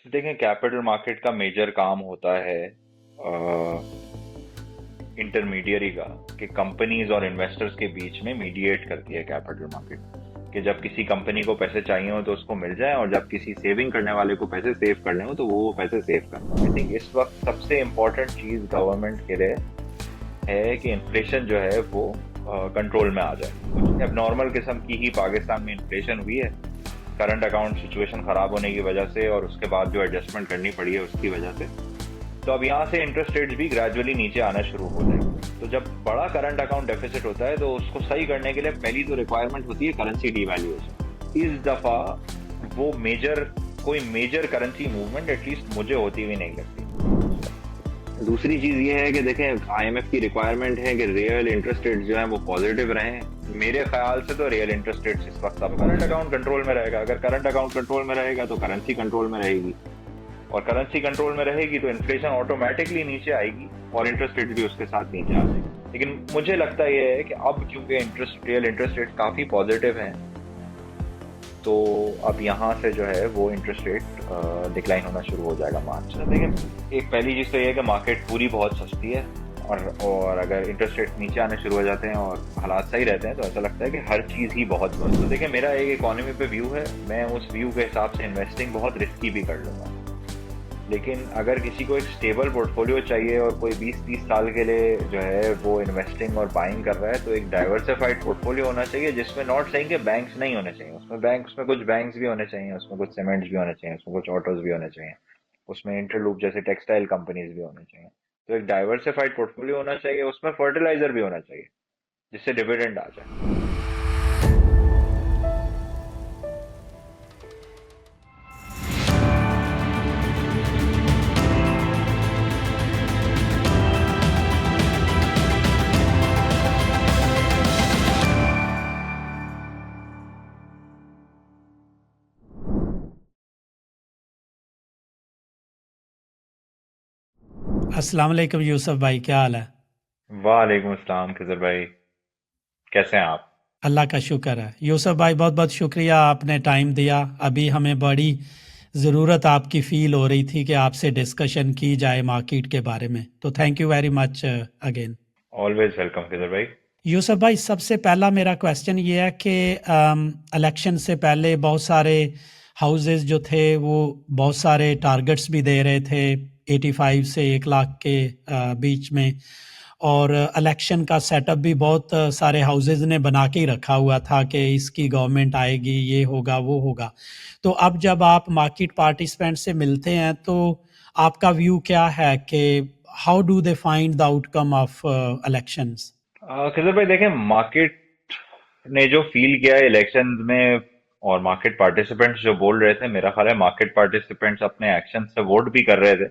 देखें, capital market का major काम होता है इंटरमीडियरी का, कि कंपनीज और इन्वेस्टर्स के बीच में मीडिएट करती है कैपिटल मार्केट, कि जब किसी कंपनी को पैसे चाहिए हो तो उसको मिल जाए, और जब किसी सेविंग करने वाले को पैसे सेव करने हो तो वो पैसे सेव करना। आई थिंक इस वक्त सबसे इम्पोर्टेंट चीज गवर्नमेंट के लिए है कि इन्फ्लेशन जो है वो कंट्रोल में आ जाए। कुछ एबनॉर्मल किस्म की ही पाकिस्तान में इन्फ्लेशन हुई है, करंट अकाउंट सिचुएशन खराब होने की वजह से, और उसके बाद जो एडजस्टमेंट करनी पड़ी है उसकी वजह से। तो अब यहाँ से इंटरेस्ट रेट्स भी ग्रेजुअली नीचे आना शुरू हो जाएंगे। तो जब बड़ा करंट अकाउंट डेफिसिट होता है तो उसको सही करने के लिए पहली तो रिक्वायरमेंट होती है करेंसी डिवैल्यूएशन। इस दफा वो कोई मेजर करेंसी मूवमेंट एटलीस्ट मुझे होती हुई नहीं लगती। दूसरी चीज ये है कि देखें, आईएमएफ की रिक्वायरमेंट है कि रियल इंटरेस्ट रेट जो है वो पॉजिटिव रहें। मेरे ख्याल से तो रियल इंटरेस्ट रेट इस वक्त अब करंट अकाउंट कंट्रोल में रहेगा। अगर करंट अकाउंट कंट्रोल में रहेगा तो करेंसी कंट्रोल में रहेगी, और करेंसी कंट्रोल में रहेगी तो इन्फ्लेशन ऑटोमेटिकली नीचे आएगी और इंटरेस्ट रेट भी उसके साथ नीचे आ जाएगी। लेकिन मुझे लगता है कि अब चूंकि रियल इंटरेस्ट रेट काफी पॉजिटिव हैं, तो अब यहाँ से जो है वो इंटरेस्ट रेट डिक्लाइन होना शुरू हो जाएगा मार्च से। देखिए, एक पहली चीज़ तो ये है कि मार्केट पूरी बहुत सस्ती है, और अगर इंटरेस्ट रेट नीचे आने शुरू हो जाते हैं और हालात सही रहते हैं तो ऐसा लगता है कि हर चीज़ ही बहुत सस्ती। तो देखिए, मेरा एक इकोनॉमी पे व्यू है, मैं उस व्यू के हिसाब से इन्वेस्टिंग बहुत रिस्की भी कर लूँगा। लेकिन अगर किसी को एक स्टेबल पोर्टफोलियो चाहिए और कोई 20-30 साल के लिए जो है वो इन्वेस्टिंग और बाइंग कर रहा है, तो एक डाइवर्सिफाइड पोर्टफोलियो होना चाहिए, जिसमें नॉट सेइंग कि बैंक्स नहीं होने चाहिए। उसमें कुछ बैंक्स भी होने चाहिए, उसमें कुछ सीमेंट्स भी होने चाहिए, उसमें कुछ ऑटोज भी होने चाहिए, उसमें इंटरलूप जैसे टेक्सटाइल कंपनीज भी होने चाहिए। तो एक डाइवर्सिफाइड पोर्टफोलियो होना चाहिए, उसमें फर्टिलाइजर भी होना चाहिए जिससे डिविडेंड आ जाए। अस्सलाम वालेकुम यूसुफ भाई, क्या हाल है? वालेकुम अस्सलाम खिजर भाई, कैसे हैं आप? अल्लाह का शुक्र है। यूसुफ भाई, बहुत बहुत शुक्रिया, आपने टाइम दिया। अभी हमें बड़ी ज़रूरत आपकी फ़ील हो रही थी कि आपसे डिस्कशन की जाए मार्केट के बारे में, तो thank you very much again. Always welcome Khizar भाई। यूसुफ भाई, सबसे पहला मेरा क्वेश्चन ये है कि इलेक्शन से पहले बहुत सारे हाउसेस जो थे वो बहुत सारे टारगेट्स भी दे रहे थे, 85 से 1 लाख के बीच में। और इलेक्शन का सेटअप भी बहुत सारे हाउसेस ने बना के ही रखा हुआ था कि इसकी गवर्नमेंट आएगी, ये होगा वो होगा। तो अब जब आप मार्केट पार्टिसिपेंट से मिलते हैं तो आपका व्यू क्या है कि how do they find the outcome of elections? Khizar भाई, देखें, मार्केट ने जो फील किया है इलेक्शन में, और मार्केट पार्टिसिपेंट्स जो बोल रहे थे, मेरा ख्याल है मार्केट पार्टिसिपेंट्स अपने एक्शन से वोट भी कर रहे थे।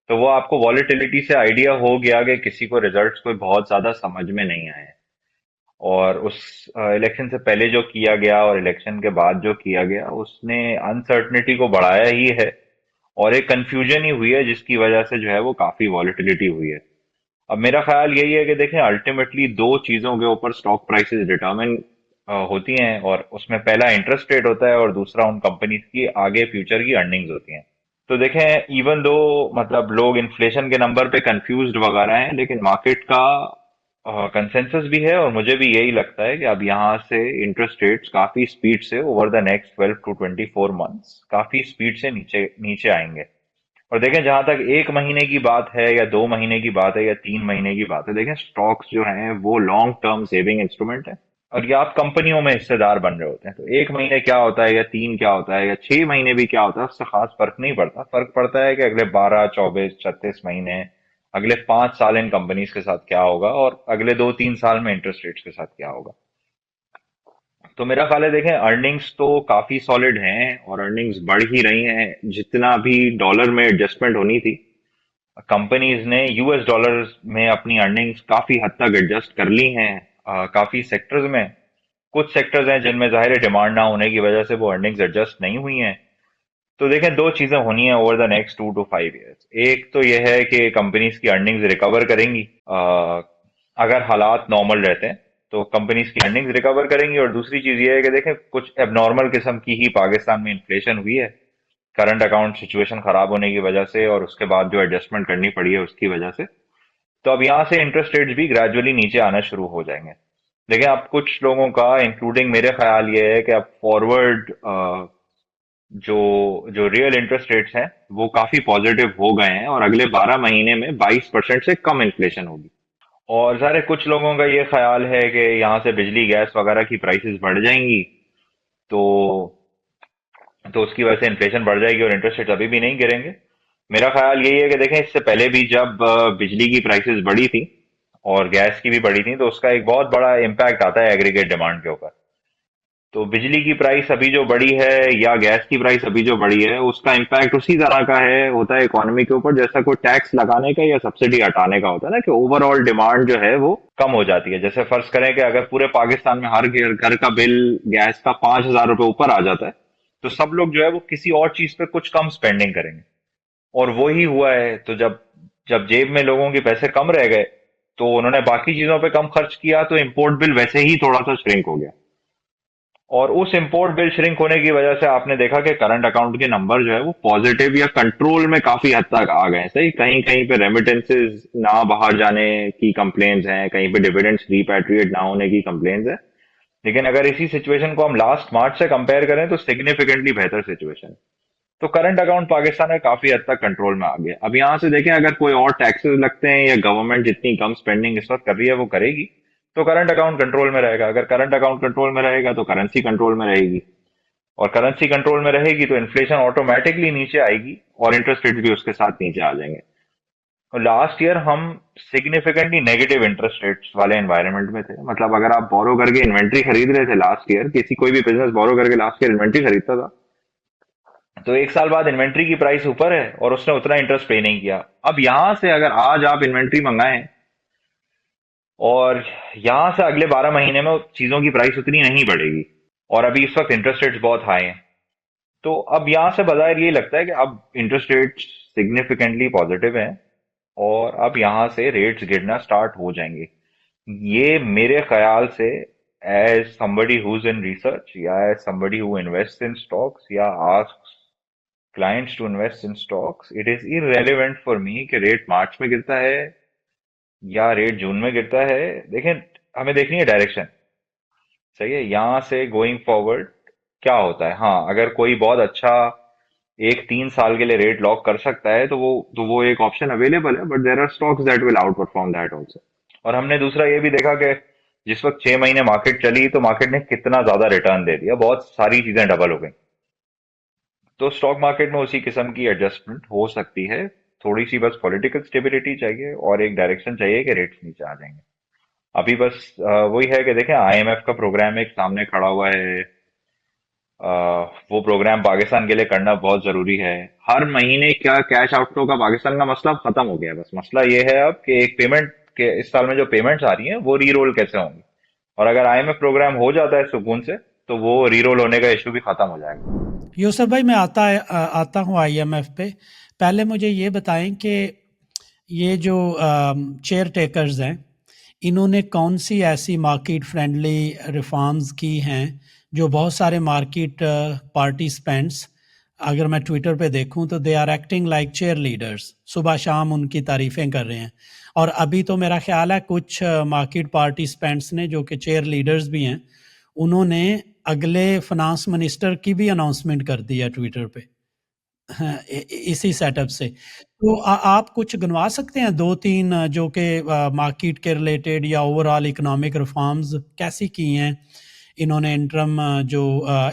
तो वो आपको वॉलेटिलिटी से आइडिया हो गया कि किसी को रिजल्ट्स कोई बहुत ज्यादा समझ में नहीं आए। और उस इलेक्शन से पहले जो किया गया और इलेक्शन के बाद जो किया गया, उसने अनसर्टनिटी को बढ़ाया ही है, और एक कंफ्यूजन ही हुई है जिसकी वजह से जो है वो काफी वॉलेटिलिटी हुई है। अब मेरा ख्याल यही है कि देखें, अल्टीमेटली दो चीजों के ऊपर स्टॉक प्राइसेस डिटरमिन होती हैं, और उसमें पहला इंटरेस्ट रेट होता है और दूसरा उन कंपनीज की आगे फ्यूचर की अर्निंग्स होती हैं। तो देखें, इवन दो मतलब लोग इन्फ्लेशन के नंबर पे कंफ्यूज्ड वगैरह हैं, लेकिन मार्केट का कंसेंसस भी है, और मुझे भी यही लगता है कि अब यहाँ से इंटरेस्ट रेट्स काफी स्पीड से over the next 12 to 24 months काफी स्पीड से नीचे नीचे आएंगे। और देखें, जहां तक 1 महीने की बात है या 2 महीने की बात है या 3 महीने की बात है, देखें, स्टॉक्स जो हैं वो लॉन्ग टर्म सेविंग इंस्ट्रूमेंट है, और ये आप कंपनियों में हिस्सेदार बन रहे होते हैं। तो 1 महीने क्या होता है या 3 क्या होता है या 6 महीने भी क्या होता है, उससे खास फर्क नहीं पड़ता। फर्क पड़ता है कि अगले 12, 24, 36 महीने, अगले 5 साल इन कंपनीज के साथ क्या होगा, और अगले 2-3 साल में इंटरेस्ट रेट्स के साथ क्या होगा। तो मेरा ख्याल है, देखें, अर्निंग्स तो काफी सॉलिड हैं और अर्निंग्स बढ़ ही रही हैं। जितना भी डॉलर में एडजस्टमेंट होनी थी, कंपनीज ने यूएस डॉलर्स में अपनी अर्निंग्स काफी हद तक एडजस्ट कर ली हैं। काफी सेक्टर्स में, कुछ सेक्टर्स हैं जिनमें जाहिर है डिमांड ना होने की वजह से वो अर्निंग्स एडजस्ट नहीं हुई हैं। तो देखें, दो चीजें होनी है over the next 2 to 5 years। एक तो यह है कि कंपनीज की अर्निंग्स रिकवर करेंगी, अगर हालात नॉर्मल रहते हैं तो कंपनीज की अर्निंग्स रिकवर करेंगी। और दूसरी चीज ये है कि देखें, कुछ एबनॉर्मल किस्म की ही पाकिस्तान में इन्फ्लेशन हुई है, करंट अकाउंट सिचुएशन खराब होने की वजह से और उसके बाद जो एडजस्टमेंट करनी पड़ी है उसकी वजह से। तो अब यहाँ से इंटरेस्ट रेट्स भी ग्रेजुअली नीचे आना शुरू हो जाएंगे। देखिए, अब कुछ लोगों का इंक्लूडिंग मेरे ख्याल ये है कि अब फॉरवर्ड जो जो रियल इंटरेस्ट रेट्स हैं वो काफी पॉजिटिव हो गए हैं और अगले 12 महीने में 22% से कम इन्फ्लेशन होगी। और सारे कुछ लोगों का ये ख्याल है कि यहाँ से बिजली गैस वगैरह की प्राइसेस बढ़ जाएंगी, तो उसकी वजह से इन्फ्लेशन बढ़ जाएगी और इंटरेस्ट रेट अभी भी नहीं गिरेंगे। मेरा ख्याल यही है कि देखें, इससे पहले भी जब बिजली की प्राइसेस बढ़ी थी और गैस की भी बढ़ी थी तो उसका एक बहुत बड़ा इम्पैक्ट आता है एग्रीगेट डिमांड के ऊपर। तो बिजली की प्राइस अभी जो बढ़ी है या गैस की प्राइस अभी जो बढ़ी है उसका इम्पैक्ट उसी तरह का है होता है इकोनॉमी के ऊपर, जैसा कोई टैक्स लगाने का या सब्सिडी हटाने का होता है ना, कि ओवरऑल डिमांड जो है वो कम हो जाती है। जैसे फर्ज करें कि अगर पूरे पाकिस्तान में हर घर का बिल गैस का 5,000 रुपये ऊपर आ जाता है तो सब लोग जो है वो किसी और चीज पे कुछ कम स्पेंडिंग करेंगे। और वो ही हुआ है। तो जब जब जेब में लोगों के पैसे कम रह गए तो उन्होंने बाकी चीजों पे कम खर्च किया, तो इम्पोर्ट बिल वैसे ही थोड़ा सा श्रिंक हो गया। और उस इम्पोर्ट बिल श्रिंक होने की वजह से आपने देखा कि करंट अकाउंट के नंबर जो है वो पॉजिटिव या कंट्रोल में काफी हद तक आ गए। सही, कहीं कहीं पे रेमिटेंसेस ना बाहर जाने की कंप्लेन्स हैं, कहीं पे डिविडेंड्स रिपैट्रिएट ना होने की कंप्लेन्स हैं। लेकिन अगर इसी सिचुएशन को हम लास्ट मार्च से कंपेयर करें तो सिग्निफिकेंटली बेहतर सिचुएशन है। तो करंट अकाउंट पाकिस्तान में काफी हद तक कंट्रोल में आ गया। अब यहां से देखें, अगर कोई और टैक्सेस लगते हैं या गवर्नमेंट जितनी कम स्पेंडिंग इस वक्त कर रही है वो करेगी तो करंट अकाउंट कंट्रोल में रहेगा। अगर करंट अकाउंट कंट्रोल में रहेगा तो करेंसी कंट्रोल में रहेगी, और करेंसी कंट्रोल में रहेगी तो इन्फ्लेशन ऑटोमेटिकली नीचे आएगी और इंटरेस्ट रेट भी उसके साथ नीचे आ जाएंगे। लास्ट ईयर हम सिग्निफिकेंटली नेगेटिव इंटरेस्ट रेट्स वाले एनवायरनमेंट में थे। मतलब अगर आप बोरो करके इन्वेंट्री खरीद रहे थे लास्ट ईयर, किसी कोई भी बिजनेस बोरो करके लास्ट ईयर इन्वेंट्री खरीदता था, तो एक साल बाद इन्वेंट्री की प्राइस ऊपर है और उसने उतना इंटरेस्ट पे नहीं किया। अब यहां से अगर आज आप इन्वेंट्री मंगाएं और यहां से अगले 12 महीने में चीजों की प्राइस उतनी नहीं बढ़ेगी और अभी इस वक्त इंटरेस्ट रेट्स बहुत हाई हैं, तो अब यहां से बाजार ये लगता है कि अब इंटरेस्ट रेट्स सिग्निफिकेंटली पॉजिटिव हैं और अब यहां से रेट्स गिरना स्टार्ट हो जाएंगे। ये मेरे ख्याल से, as somebody who's in research या as somebody who invests in stocks या asks clients to invest in stocks, it is irrelevant for me कि रेट मार्च में गिरता है या रेट जून में गिरता है। देखें, हमें देखनी है डायरेक्शन। सही है, यहां से गोइंग फॉरवर्ड क्या होता है। हाँ, अगर कोई बहुत अच्छा एक 3 साल के लिए रेट लॉक कर सकता है तो वो एक ऑप्शन अवेलेबल है, but there are stocks that will outperform that also. और हमने दूसरा ये भी देखा कि जिस वक्त 6 महीने मार्केट चली तो मार्केट ने कितना ज्यादा रिटर्न दे दिया, बहुत सारी चीजें डबल हो गई। तो स्टॉक मार्केट में उसी किस्म की एडजस्टमेंट हो सकती है। थोड़ी सी बस पॉलिटिकल स्टेबिलिटी चाहिए और एक डायरेक्शन चाहिए कि रेट्स नीचे आ जाएंगे। अभी बस वही है कि देखें, आईएमएफ का प्रोग्राम एक सामने खड़ा हुआ है। वो प्रोग्राम पाकिस्तान के लिए करना बहुत जरूरी है। हर महीने क्या कैश आउटफ्लो का पाकिस्तान का मसला अब खत्म हो गया है। बस मसला ये है अब कि एक पेमेंट के इस साल में जो पेमेंट्स आ रही हैं वो रीरोल कैसे होंगी, और अगर आईएमएफ प्रोग्राम हो जाता है सुकून से तो वो रीरोल होने का इशू भी खत्म हो जाएगा। यूसुफ भाई, मैं आता हूँ आईएमएफ पे। पहले मुझे ये बताएं कि ये जो चेयर टेकर्स हैं, इन्होंने कौन सी ऐसी मार्केट फ्रेंडली रिफॉर्म्स की हैं जो बहुत सारे मार्केट पार्टिसिपेंट्स, अगर मैं ट्विटर पे देखूं तो they are acting like cheerleaders, सुबह शाम उनकी तारीफ़ें कर रहे हैं। और अभी तो मेरा ख्याल है कुछ मार्केट पार्टिसिपेंट्स ने, जो कि चेयर लीडर्स भी हैं, उन्होंने अगले फाइनेंस मिनिस्टर की भी अनाउंसमेंट कर दी है ट्विटर पे। हाँ, इसी सेटअप से। तो आप कुछ गिनवा सकते हैं 2-3 जो कि मार्केट के रिलेटेड या ओवरऑल इकोनॉमिक रिफॉर्म्स कैसी की हैं इन्होंने, इंटरम जो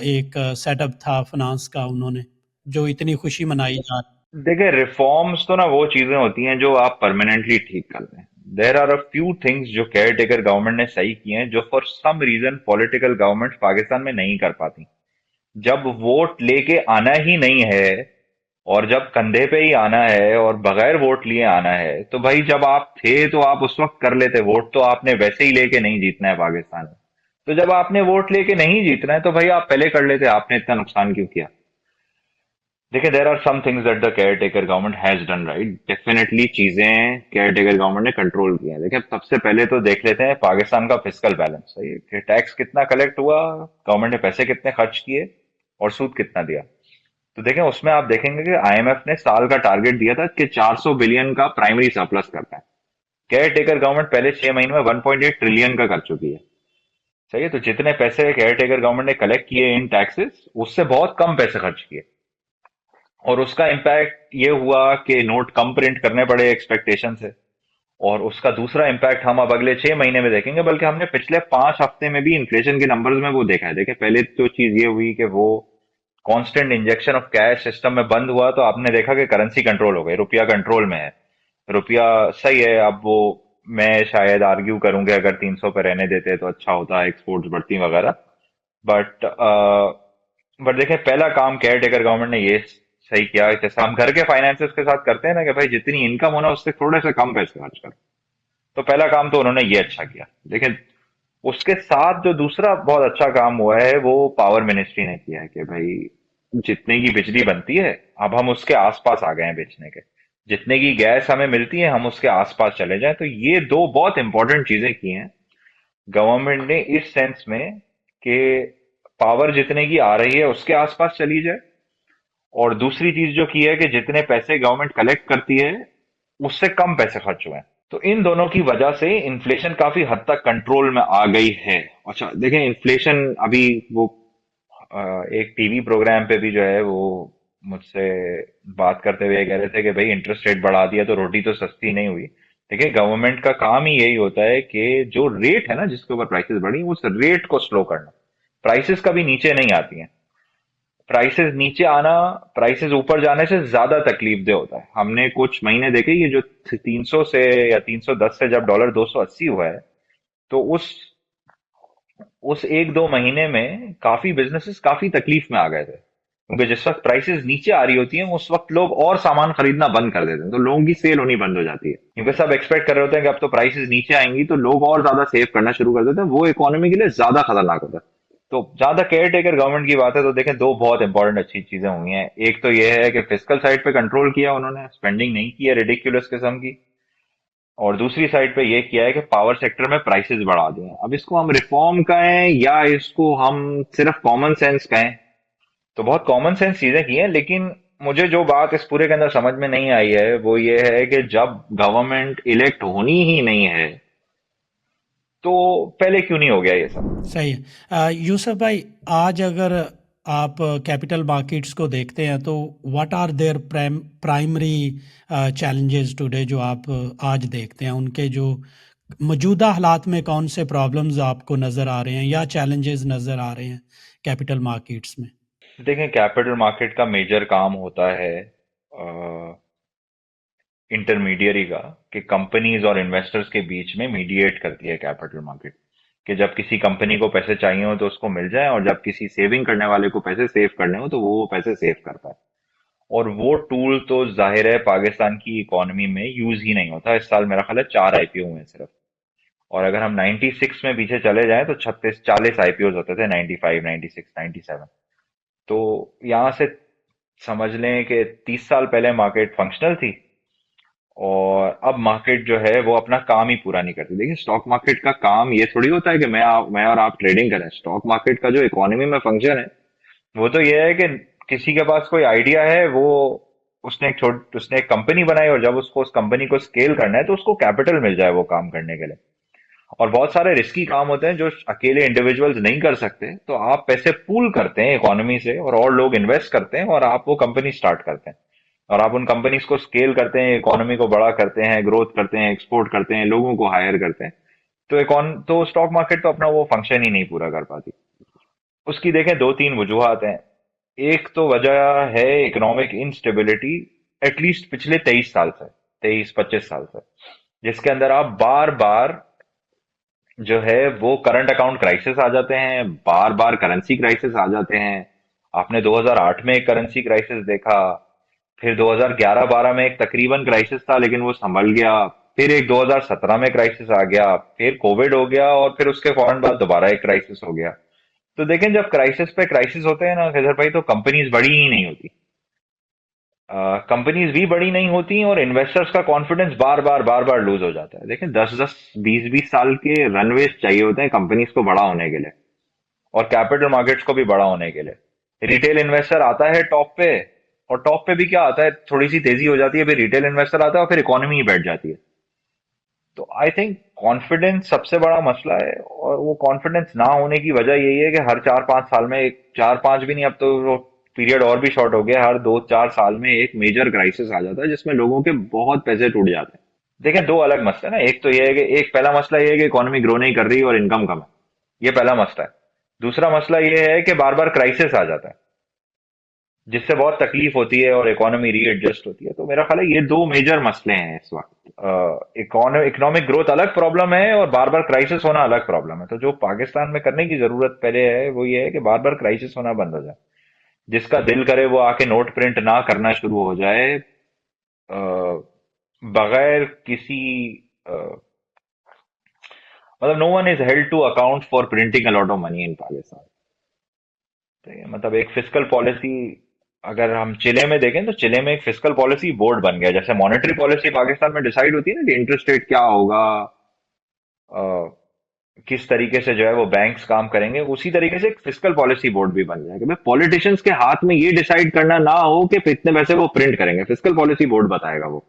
एक सेटअप था फाइनेंस का, उन्होंने जो इतनी खुशी मनाई जा रही। देखिए, रिफॉर्म्स तो ना वो चीजें होती हैं जो आप परमानेंटली ठीक कर लें। There are a few things जो केयर टेकर गवर्नमेंट ने सही किए हैं जो for some reason political government Pakistan में नहीं कर पाती। जब वोट लेके आना ही नहीं है और जब कंधे पे ही आना है और बगैर वोट लिए आना है, तो भाई जब आप थे तो आप उस वक्त कर लेते। वोट तो आपने वैसे ही लेके नहीं जीतना है पाकिस्तान में। तो जब आपने वोट लेके नहीं जीतना है तो भाई आप पहले कर लेते, आपने इतना नुकसान क्यों किया। देखिए, there are some things that the caretaker government has done right. Definitely चीजें केयर टेकर गवर्नमेंट ने कंट्रोल की हैं। देखिए, सबसे पहले तो देख लेते हैं पाकिस्तान का फिस्कल बैलेंस। सही है कि टैक्स कितना कलेक्ट हुआ, गवर्नमेंट ने पैसे कितने खर्च किए और सूद कितना दिया। तो देखें उसमें आप देखेंगे कि आईएमएफ ने साल का टारगेट दिया था कि 400 बिलियन का प्राइमरी सरप्लस करना है। केयर टेकर गवर्नमेंट पहले 6 महीने में 1.8 ट्रिलियन का कर चुकी है। सही है, तो जितने पैसे केयर टेकर गवर्नमेंट ने कलेक्ट किए इन टैक्सेस, उससे बहुत कम पैसे खर्च किए। और उसका इम्पैक्ट ये हुआ कि नोट कम प्रिंट करने पड़े एक्सपेक्टेशन से। और उसका दूसरा इम्पैक्ट हम अब अगले 6 महीने में देखेंगे, बल्कि हमने पिछले 5 हफ्ते में भी इन्फ्लेशन के नंबर्स में वो देखा है। देखिए पहले तो चीज ये हुई कि वो constant injection of cash system में बंद हुआ, तो आपने देखा कि करेंसी कंट्रोल हो गई, रुपया कंट्रोल में है। रुपया सही है। अब वो मैं शायद आर्ग्यू करूंगा अगर 300 पे रहने देते तो अच्छा होता, एक्सपोर्ट्स बढ़ती वगैरह। बट देखिए पहला काम केयर टेकर गवर्नमेंट ने ये सही किया, जैसे हम घर के फाइनेंसेस के साथ करते हैं ना कि भाई जितनी इनकम होना उससे थोड़े से कम पैसे खर्च करो। तो पहला काम तो उन्होंने ये अच्छा किया। देखिए उसके साथ जो दूसरा बहुत अच्छा काम हुआ है वो पावर मिनिस्ट्री ने किया है कि भाई जितने की बिजली बनती है अब हम उसके आसपास आ गए हैं बेचने के। जितने की गैस हमें मिलती है हम उसके आसपास चले जाएं। तो ये दो बहुत इंपॉर्टेंट चीजें की हैं गवर्नमेंट ने इस सेंस में कि पावर जितने की आ रही है उसके आसपास चली जाए। और दूसरी चीज जो की है कि जितने पैसे गवर्नमेंट कलेक्ट करती है उससे कम पैसे खर्च हुए हैं। तो इन दोनों की वजह से इन्फ्लेशन काफी हद तक कंट्रोल में आ गई है। अच्छा देखें इन्फ्लेशन अभी वो एक टीवी प्रोग्राम पे भी जो है वो मुझसे बात करते हुए कह रहे थे कि भाई इंटरेस्ट रेट बढ़ा दिया तो रोटी तो सस्ती नहीं हुई। देखिए गवर्नमेंट का काम ही यही होता है कि जो रेट है ना जिसके ऊपर प्राइसेस बढ़ी उस रेट को स्लो करना। प्राइसेस कभी नीचे नहीं आती हैं। प्राइसेस नीचे आना प्राइसेस ऊपर जाने से ज्यादा तकलीफ दे होता है। हमने कुछ महीने देखे ये जो 300 से या 310 से जब डॉलर 280 हुआ है, तो उस 1-2 महीने में काफी बिजनेसेस काफी तकलीफ में आ गए थे, क्योंकि जिस वक्त प्राइसेस नीचे आ रही होती हैं उस वक्त लोग और सामान खरीदना बंद कर देते हैं, तो लोगों की सेल होनी बंद हो जाती है, क्योंकि सब एक्सपेक्ट कर रहे होते हैं कि अब तो प्राइसेस नीचे आएंगी तो लोग और ज्यादा सेव करना शुरू कर देते हैं। वो इकोनॉमी के लिए ज्यादा खतरनाक होता है। तो जहां तक केयर टेकर गवर्नमेंट की बात है तो देखें दो बहुत इंपॉर्टेंट अच्छी चीजें हुई हैं। एक तो ये है कि फिजिकल साइड पे कंट्रोल किया उन्होंने, स्पेंडिंग नहीं की है रिडिकुलस किस्म की। और दूसरी साइड पे ये किया है कि पावर सेक्टर में प्राइसेस बढ़ा दिए हैं। अब इसको हम रिफॉर्म कहें या इसको हम सिर्फ कॉमन सेंस कहें, तो बहुत कॉमन सेंस चीजें की हैं। लेकिन मुझे जो बात इस पूरे के अंदर समझ में नहीं आई है वो ये है कि जब गवर्नमेंट इलेक्ट होनी ही नहीं है तो पहले क्यों नहीं हो गया ये सब। सही है। यूसुफ भाई, आज अगर आप कैपिटल मार्केट्स को देखते हैं तो what are their primary challenges today जो आप आज देखते हैं, उनके जो मौजूदा हालात में कौन से प्रॉब्लम्स आपको नज़र आ रहे हैं या चैलेंजेस नज़र आ रहे हैं कैपिटल मार्केट्स में? देखें कैपिटल मार्केट का मेजर काम होता है इंटरमीडियरी का, कि कंपनीज और इन्वेस्टर्स के बीच में मीडिएट करती है कैपिटल मार्केट। कि जब किसी कंपनी को पैसे चाहिए हो तो उसको मिल जाए, और जब किसी सेविंग करने वाले को पैसे सेव करने हो तो वो पैसे सेव कर पाए। और वो टूल तो जाहिर है पाकिस्तान की इकोनॉमी में यूज ही नहीं होता। इस साल मेरा ख्याल है 4 आईपीओ हुए हैं सिर्फ। और अगर हम 96 में पीछे चले जाएं तो 36-40 आईपीओ होते थे, 95, 96, 97। तो यहां से समझ लें कि 30 साल पहले मार्केट फंक्शनल थी, और अब मार्केट जो है वो अपना काम ही पूरा नहीं करती। देखिए स्टॉक मार्केट का काम ये थोड़ी होता है कि मैं और आप ट्रेडिंग करें। स्टॉक मार्केट का जो इकोनॉमी में फंक्शन है वो तो ये है कि किसी के पास कोई आइडिया है, वो उसने एक कंपनी बनाई, और जब उसको उस कंपनी को स्केल करना है तो उसको कैपिटल मिल जाए वो काम करने के लिए। और बहुत सारे रिस्की काम होते हैं जो अकेले इंडिविजुअल्स नहीं कर सकते, तो आप पैसे पूल करते हैं इकोनॉमी से और लोग इन्वेस्ट करते हैं और आप वो कंपनी स्टार्ट करते हैं। और आप उन कंपनीज को स्केल करते हैं, इकोनॉमी को बड़ा करते हैं, ग्रोथ करते हैं, एक्सपोर्ट करते हैं, लोगों को हायर करते हैं। तो स्टॉक मार्केट तो अपना वो फंक्शन ही नहीं पूरा कर पाती। उसकी देखें 2-3 वजूहत हैं। एक तो वजह है इकोनॉमिक इंस्टेबिलिटी, एटलीस्ट पिछले 23 साल से, 23-25 साल से, जिसके अंदर आप बार बार जो है वो करंट अकाउंट क्राइसिस आ जाते हैं, बार बार करेंसी क्राइसिस आ जाते हैं। आपने 2008 में एक करेंसी क्राइसिस देखा, फिर 2011-12 में एक तकरीबन क्राइसिस था लेकिन वो संभल गया, फिर एक 2017 में क्राइसिस आ गया, फिर कोविड हो गया, और फिर उसके फौरन बाद दोबारा एक क्राइसिस हो गया। तो देखें जब क्राइसिस पे क्राइसिस होते हैं ना खैजर भाई, तो कंपनीज बड़ी ही नहीं होती। कंपनीज भी बड़ी नहीं होती और इन्वेस्टर्स का कॉन्फिडेंस बार बार लूज हो जाता है। देखें 10-10, 20-20 साल के रनवेज चाहिए होते हैं कंपनीज को बड़ा होने के लिए, और कैपिटल मार्केट्स को भी बड़ा होने के लिए। रिटेल इन्वेस्टर आता है टॉप पे, और टॉप पे भी क्या आता है, थोड़ी सी तेजी हो जाती है, फिर रिटेल इन्वेस्टर आता है और फिर इकोनॉमी ही बैठ जाती है। तो आई थिंक कॉन्फिडेंस सबसे बड़ा मसला है, और वो कॉन्फिडेंस ना होने की वजह यही है कि हर 4-5 साल में, एक 4-5 भी नहीं, अब तो वो पीरियड और भी शॉर्ट हो गया, हर 2-4 साल में एक मेजर क्राइसिस आ जाता है जिसमें लोगों के बहुत पैसे टूट जाते हैं। देखिए, दो अलग मसले हैं ना, एक तो ये है कि एक पहला मसला ये है कि इकोनॉमी ग्रो नहीं कर रही और इनकम कम है, ये पहला मसला है। दूसरा मसला ये है कि बार बार क्राइसिस आ जाता है जिससे बहुत तकलीफ होती है और इकोनॉमी रीएडजस्ट होती है। तो मेरा ख्याल है ये दो मेजर मसले हैं इस वक्त। इकोनॉमिक ग्रोथ अलग प्रॉब्लम है और बार बार क्राइसिस होना अलग प्रॉब्लम है। तो जो पाकिस्तान में करने की जरूरत पहले है वो ये है कि बार बार क्राइसिस होना बंद हो जाए, जिसका दिल करे वो आके नोट प्रिंट ना करना शुरू हो जाए, बगैर किसी मतलब no one is held to account for printing a lot of money in Pakistan. तो ये मतलब एक फिस्कल पॉलिसी, अगर हम चिले में देखें तो चिले में एक फिस्कल पॉलिसी बोर्ड बन गया, जैसे मॉनेटरी पॉलिसी पाकिस्तान में डिसाइड होती है ना कि इंटरेस्ट रेट क्या होगा, अ, किस तरीके से जो है वो बैंक्स काम करेंगे, उसी तरीके से एक फिस्कल पॉलिसी बोर्ड भी बन जाएगा। भाई पॉलिटिशियंस के हाथ में ये डिसाइड करना ना हो कि इतने पैसे वो प्रिंट करेंगे, फिस्कल पॉलिसी बोर्ड बताएगा वो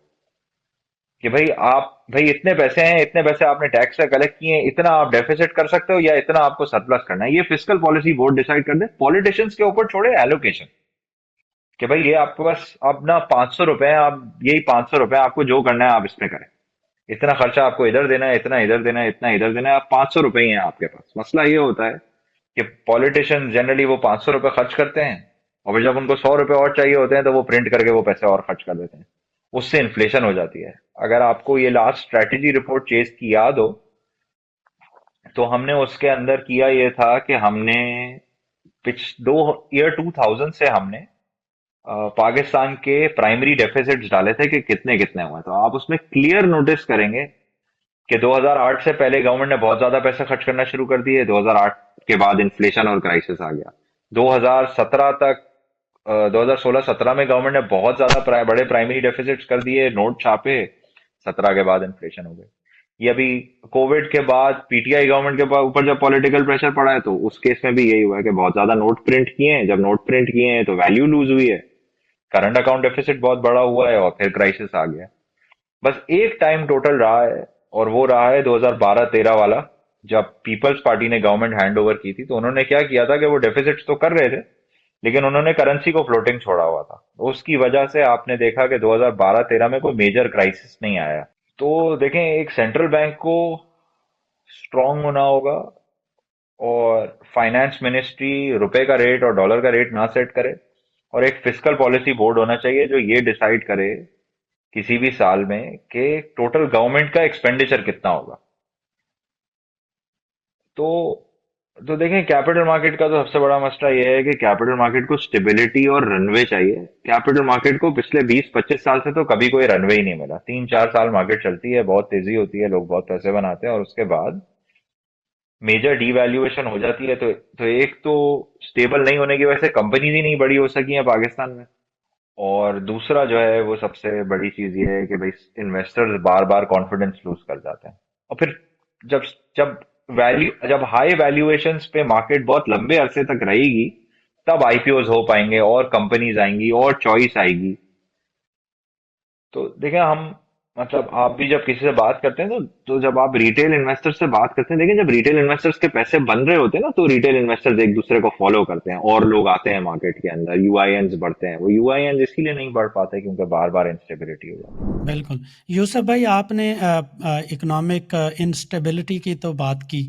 कि भाई इतने पैसे हैं, इतने पैसे आपने टैक्स से कलेक्ट किए हैं, इतना आप डेफिसिट कर सकते हो या इतना आपको सरप्लस करना है, ये फिस्कल पॉलिसी बोर्ड डिसाइड कर दे। पॉलिटिशियंस के ऊपर छोड़े एलोकेशन, कि भाई ये आपके पास अब ना 500 रुपए हैं, आप यही 500 रुपए आपको जो करना है आप इसमें करें, इतना खर्चा आपको इधर देना है, इतना इधर देना है, इतना इधर देना है, आप 500 रुपए ही हैं आपके पास। मसला ये होता है कि पॉलिटिशियन जनरली वो 500 रुपए खर्च करते हैं, और फिर जब उनको 100 रुपए और चाहिए होते हैं तो वो प्रिंट करके वो पैसे और खर्च कर देते हैं, उससे इन्फ्लेशन हो जाती है। अगर आपको ये लास्ट स्ट्रेटेजी रिपोर्ट चेस की याद हो, तो हमने उसके अंदर किया ये था कि हमने पिछ दो ईयर 2000 से हमने पाकिस्तान के प्राइमरी डेफिसिट्स डाले थे कि कितने कितने हुए। तो आप उसमें क्लियर नोटिस करेंगे कि 2008 से पहले गवर्नमेंट ने बहुत ज्यादा पैसा खर्च करना शुरू कर दिए, 2008 के बाद इन्फ्लेशन और क्राइसिस आ गया। 2017 तक 2016-17 में गवर्नमेंट ने बहुत ज्यादा बड़े प्राइमरी डेफिसिट्स कर दिए, नोट छापे, 17 के बाद इन्फ्लेशन हो गई। ये अभी कोविड के बाद पीटीआई गवर्नमेंट के ऊपर जब पॉलिटिकल प्रेशर पड़ा है, तो उस केस में भी यही हुआ है कि बहुत ज्यादा नोट प्रिंट किए हैं, जब नोट प्रिंट किए हैं तो वैल्यू लूज हुई है, करंट अकाउंट डेफिसिट बहुत बड़ा हुआ है और फिर क्राइसिस आ गया। बस एक टाइम टोटल रहा है, और वो रहा है 2012-13 वाला, जब पीपल्स पार्टी ने गवर्नमेंट हैंड ओवर की थी। तो उन्होंने क्या किया था कि वो डेफिसिट्स तो कर रहे थे, लेकिन उन्होंने करेंसी को फ्लोटिंग छोड़ा हुआ था। तो उसकी वजह से आपने देखा कि 2012-13 में कोई मेजर क्राइसिस नहीं आया। तो देखें, एक सेंट्रल बैंक को स्ट्रांग होना होगा, और फाइनेंस मिनिस्ट्री रुपए का रेट और डॉलर का रेट ना सेट करे, और एक फिस्कल पॉलिसी बोर्ड होना चाहिए जो ये डिसाइड करे किसी भी साल में कि टोटल गवर्नमेंट का एक्सपेंडिचर कितना होगा। तो तो देखें, कैपिटल मार्केट का तो सबसे बड़ा मसला यह है कि कैपिटल मार्केट को स्टेबिलिटी और रनवे चाहिए। कैपिटल मार्केट को पिछले 20-25 साल से तो कभी कोई रनवे ही नहीं मिला। 3-4 साल मार्केट चलती है, बहुत तेजी होती है, लोग बहुत पैसे बनाते हैं, और उसके बाद मेजर डीवैल्यूएशन हो जाती है। तो एक तो स्टेबल नहीं होने की वजह से कंपनीज ही नहीं बड़ी हो सकी हैं पाकिस्तान में, और दूसरा जो है वो सबसे बड़ी चीज ये है कि भाई इन्वेस्टर्स बार बार कॉन्फिडेंस लूज कर जाते हैं, और फिर जब जब जब हाई वैल्यूएशंस पे मार्केट बहुत लंबे अरसे तक रहेगी, तब आईपीओज हो पाएंगे और कंपनीज आएंगी और चॉइस आएगी। तो देखें, हम मतलब आप भी जब किसी से बात करते हैं तो जब आप रिटेल इन्वेस्टर से बात करते हैं, देखें जब रिटेल इन्वेस्टर्स के पैसे बन रहे होते हैं ना, तो रिटेल इन्वेस्टर्स एक दूसरे को फॉलो करते हैं और लोग आते हैं मार्केट के अंदर, यूआईएन्स बढ़ते हैं। वो यूआईएन्स इसीलिए नहीं बढ़ पाते क्योंकि बार बार इंस्टेबिलिटी हो जाती है। बिल्कुल। यूसुफ भाई, आपने इकोनॉमिक इंस्टेबिलिटी की तो बात की।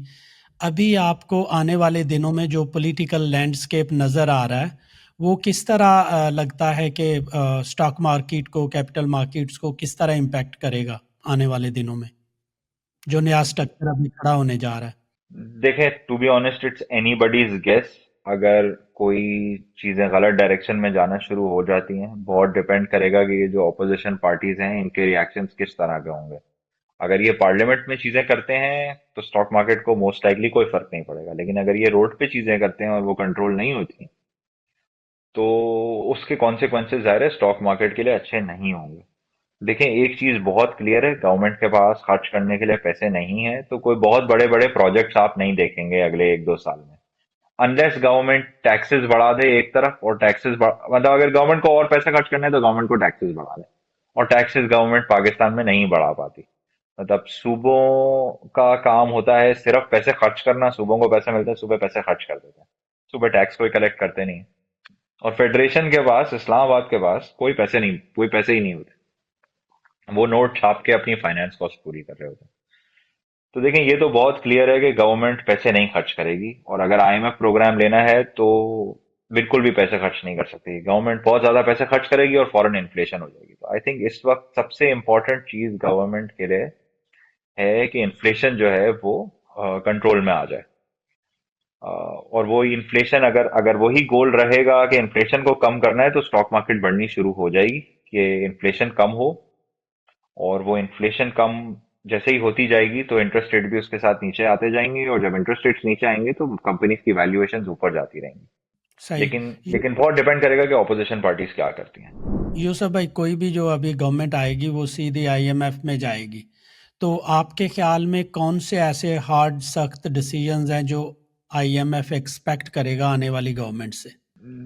अभी आपको आने वाले दिनों में जो पॉलिटिकल लैंडस्केप नज़र आ रहा है, वो किस तरह लगता है कि स्टॉक मार्केट को, कैपिटल मार्केट्स को किस तरह इम्पैक्ट करेगा आने वाले दिनों में, जो नया स्ट्रक्चर अभी खड़ा होने जा रहा है? देखें, to be honest it's anybody's guess. अगर कोई चीजें गलत डायरेक्शन में जाना शुरू हो जाती हैं, बहुत डिपेंड करेगा कि ये जो ऑपोजिशन पार्टीज हैं इनके रिएक्शंस किस तरह के होंगे। अगर ये पार्लियामेंट में चीजें करते हैं तो स्टॉक मार्केट को मोस्ट लाइकली कोई फर्क नहीं पड़ेगा, लेकिन अगर ये रोड पे चीजें करते हैं और वो कंट्रोल नहीं होती, तो उसके कॉन्सिक्वेंसेज ज़ाहिर है स्टॉक मार्केट के लिए अच्छे नहीं होंगे। देखें, एक चीज बहुत क्लियर है, गवर्नमेंट के पास खर्च करने के लिए पैसे नहीं है, तो कोई बहुत बड़े बड़े प्रोजेक्ट्स आप नहीं देखेंगे अगले 1-2 साल में। अनलेस गवर्नमेंट टैक्सेस बढ़ा दे एक तरफ, और टैक्सेस मतलब अगर गवर्नमेंट को और पैसा खर्च करना है तो गवर्नमेंट को टैक्सेस बढ़ा दे, और टैक्सेस गवर्नमेंट पाकिस्तान में नहीं बढ़ा पाती। मतलब सूबों का काम होता है सिर्फ पैसे खर्च करना, सूबों को पैसे मिलते हैं, सूबे पैसे खर्च कर देते हैं, सूबे टैक्स कोई कलेक्ट करते नहीं है। और फेडरेशन के पास, इस्लामाबाद के पास कोई पैसे नहीं, कोई पैसे ही नहीं होते, वो नोट छाप के अपनी फाइनेंस कॉस्ट पूरी कर रहे होते हैं। तो देखें, ये तो बहुत क्लियर है कि गवर्नमेंट पैसे नहीं खर्च करेगी, और अगर आईएमएफ प्रोग्राम लेना है तो बिल्कुल भी पैसे खर्च नहीं कर सकती गवर्नमेंट। बहुत ज्यादा पैसे खर्च करेगी और फॉरेन इन्फ्लेशन हो जाएगी। तो आई थिंक इस वक्त सबसे इंपॉर्टेंट चीज गवर्नमेंट के लिए है कि इन्फ्लेशन जो है वो कंट्रोल में आ जाए। और वो इन्फ्लेशन, अगर अगर वही गोल रहेगा कि इन्फ्लेशन को कम करना है, तो स्टॉक मार्केट बढ़नी शुरू हो जाएगी कि इन्फ्लेशन कम हो। और वो इन्फ्लेशन कम जैसे ही होती जाएगी तो इंटरेस्ट रेट भी उसके साथ नीचे आते जाएंगे, और जब इंटरेस्ट रेट्स नीचे आएंगे तो कंपनीज की वैल्यूएशंस ऊपर जाती रहेंगी। सही। लेकिन लेकिन बहुत डिपेंड करेगा कि ऑपोजिशन पार्टीज क्या करती हैं। यूसुफ भाई, कोई भी जो अभी गवर्नमेंट आएगी वो सीधी आईएमएफ में जाएगी, तो आपके ख्याल में कौन से ऐसे हार्ड सख्त डिसीजंस हैं जो आईएमएफ एक्सपेक्ट करेगा आने वाली गवर्नमेंट से?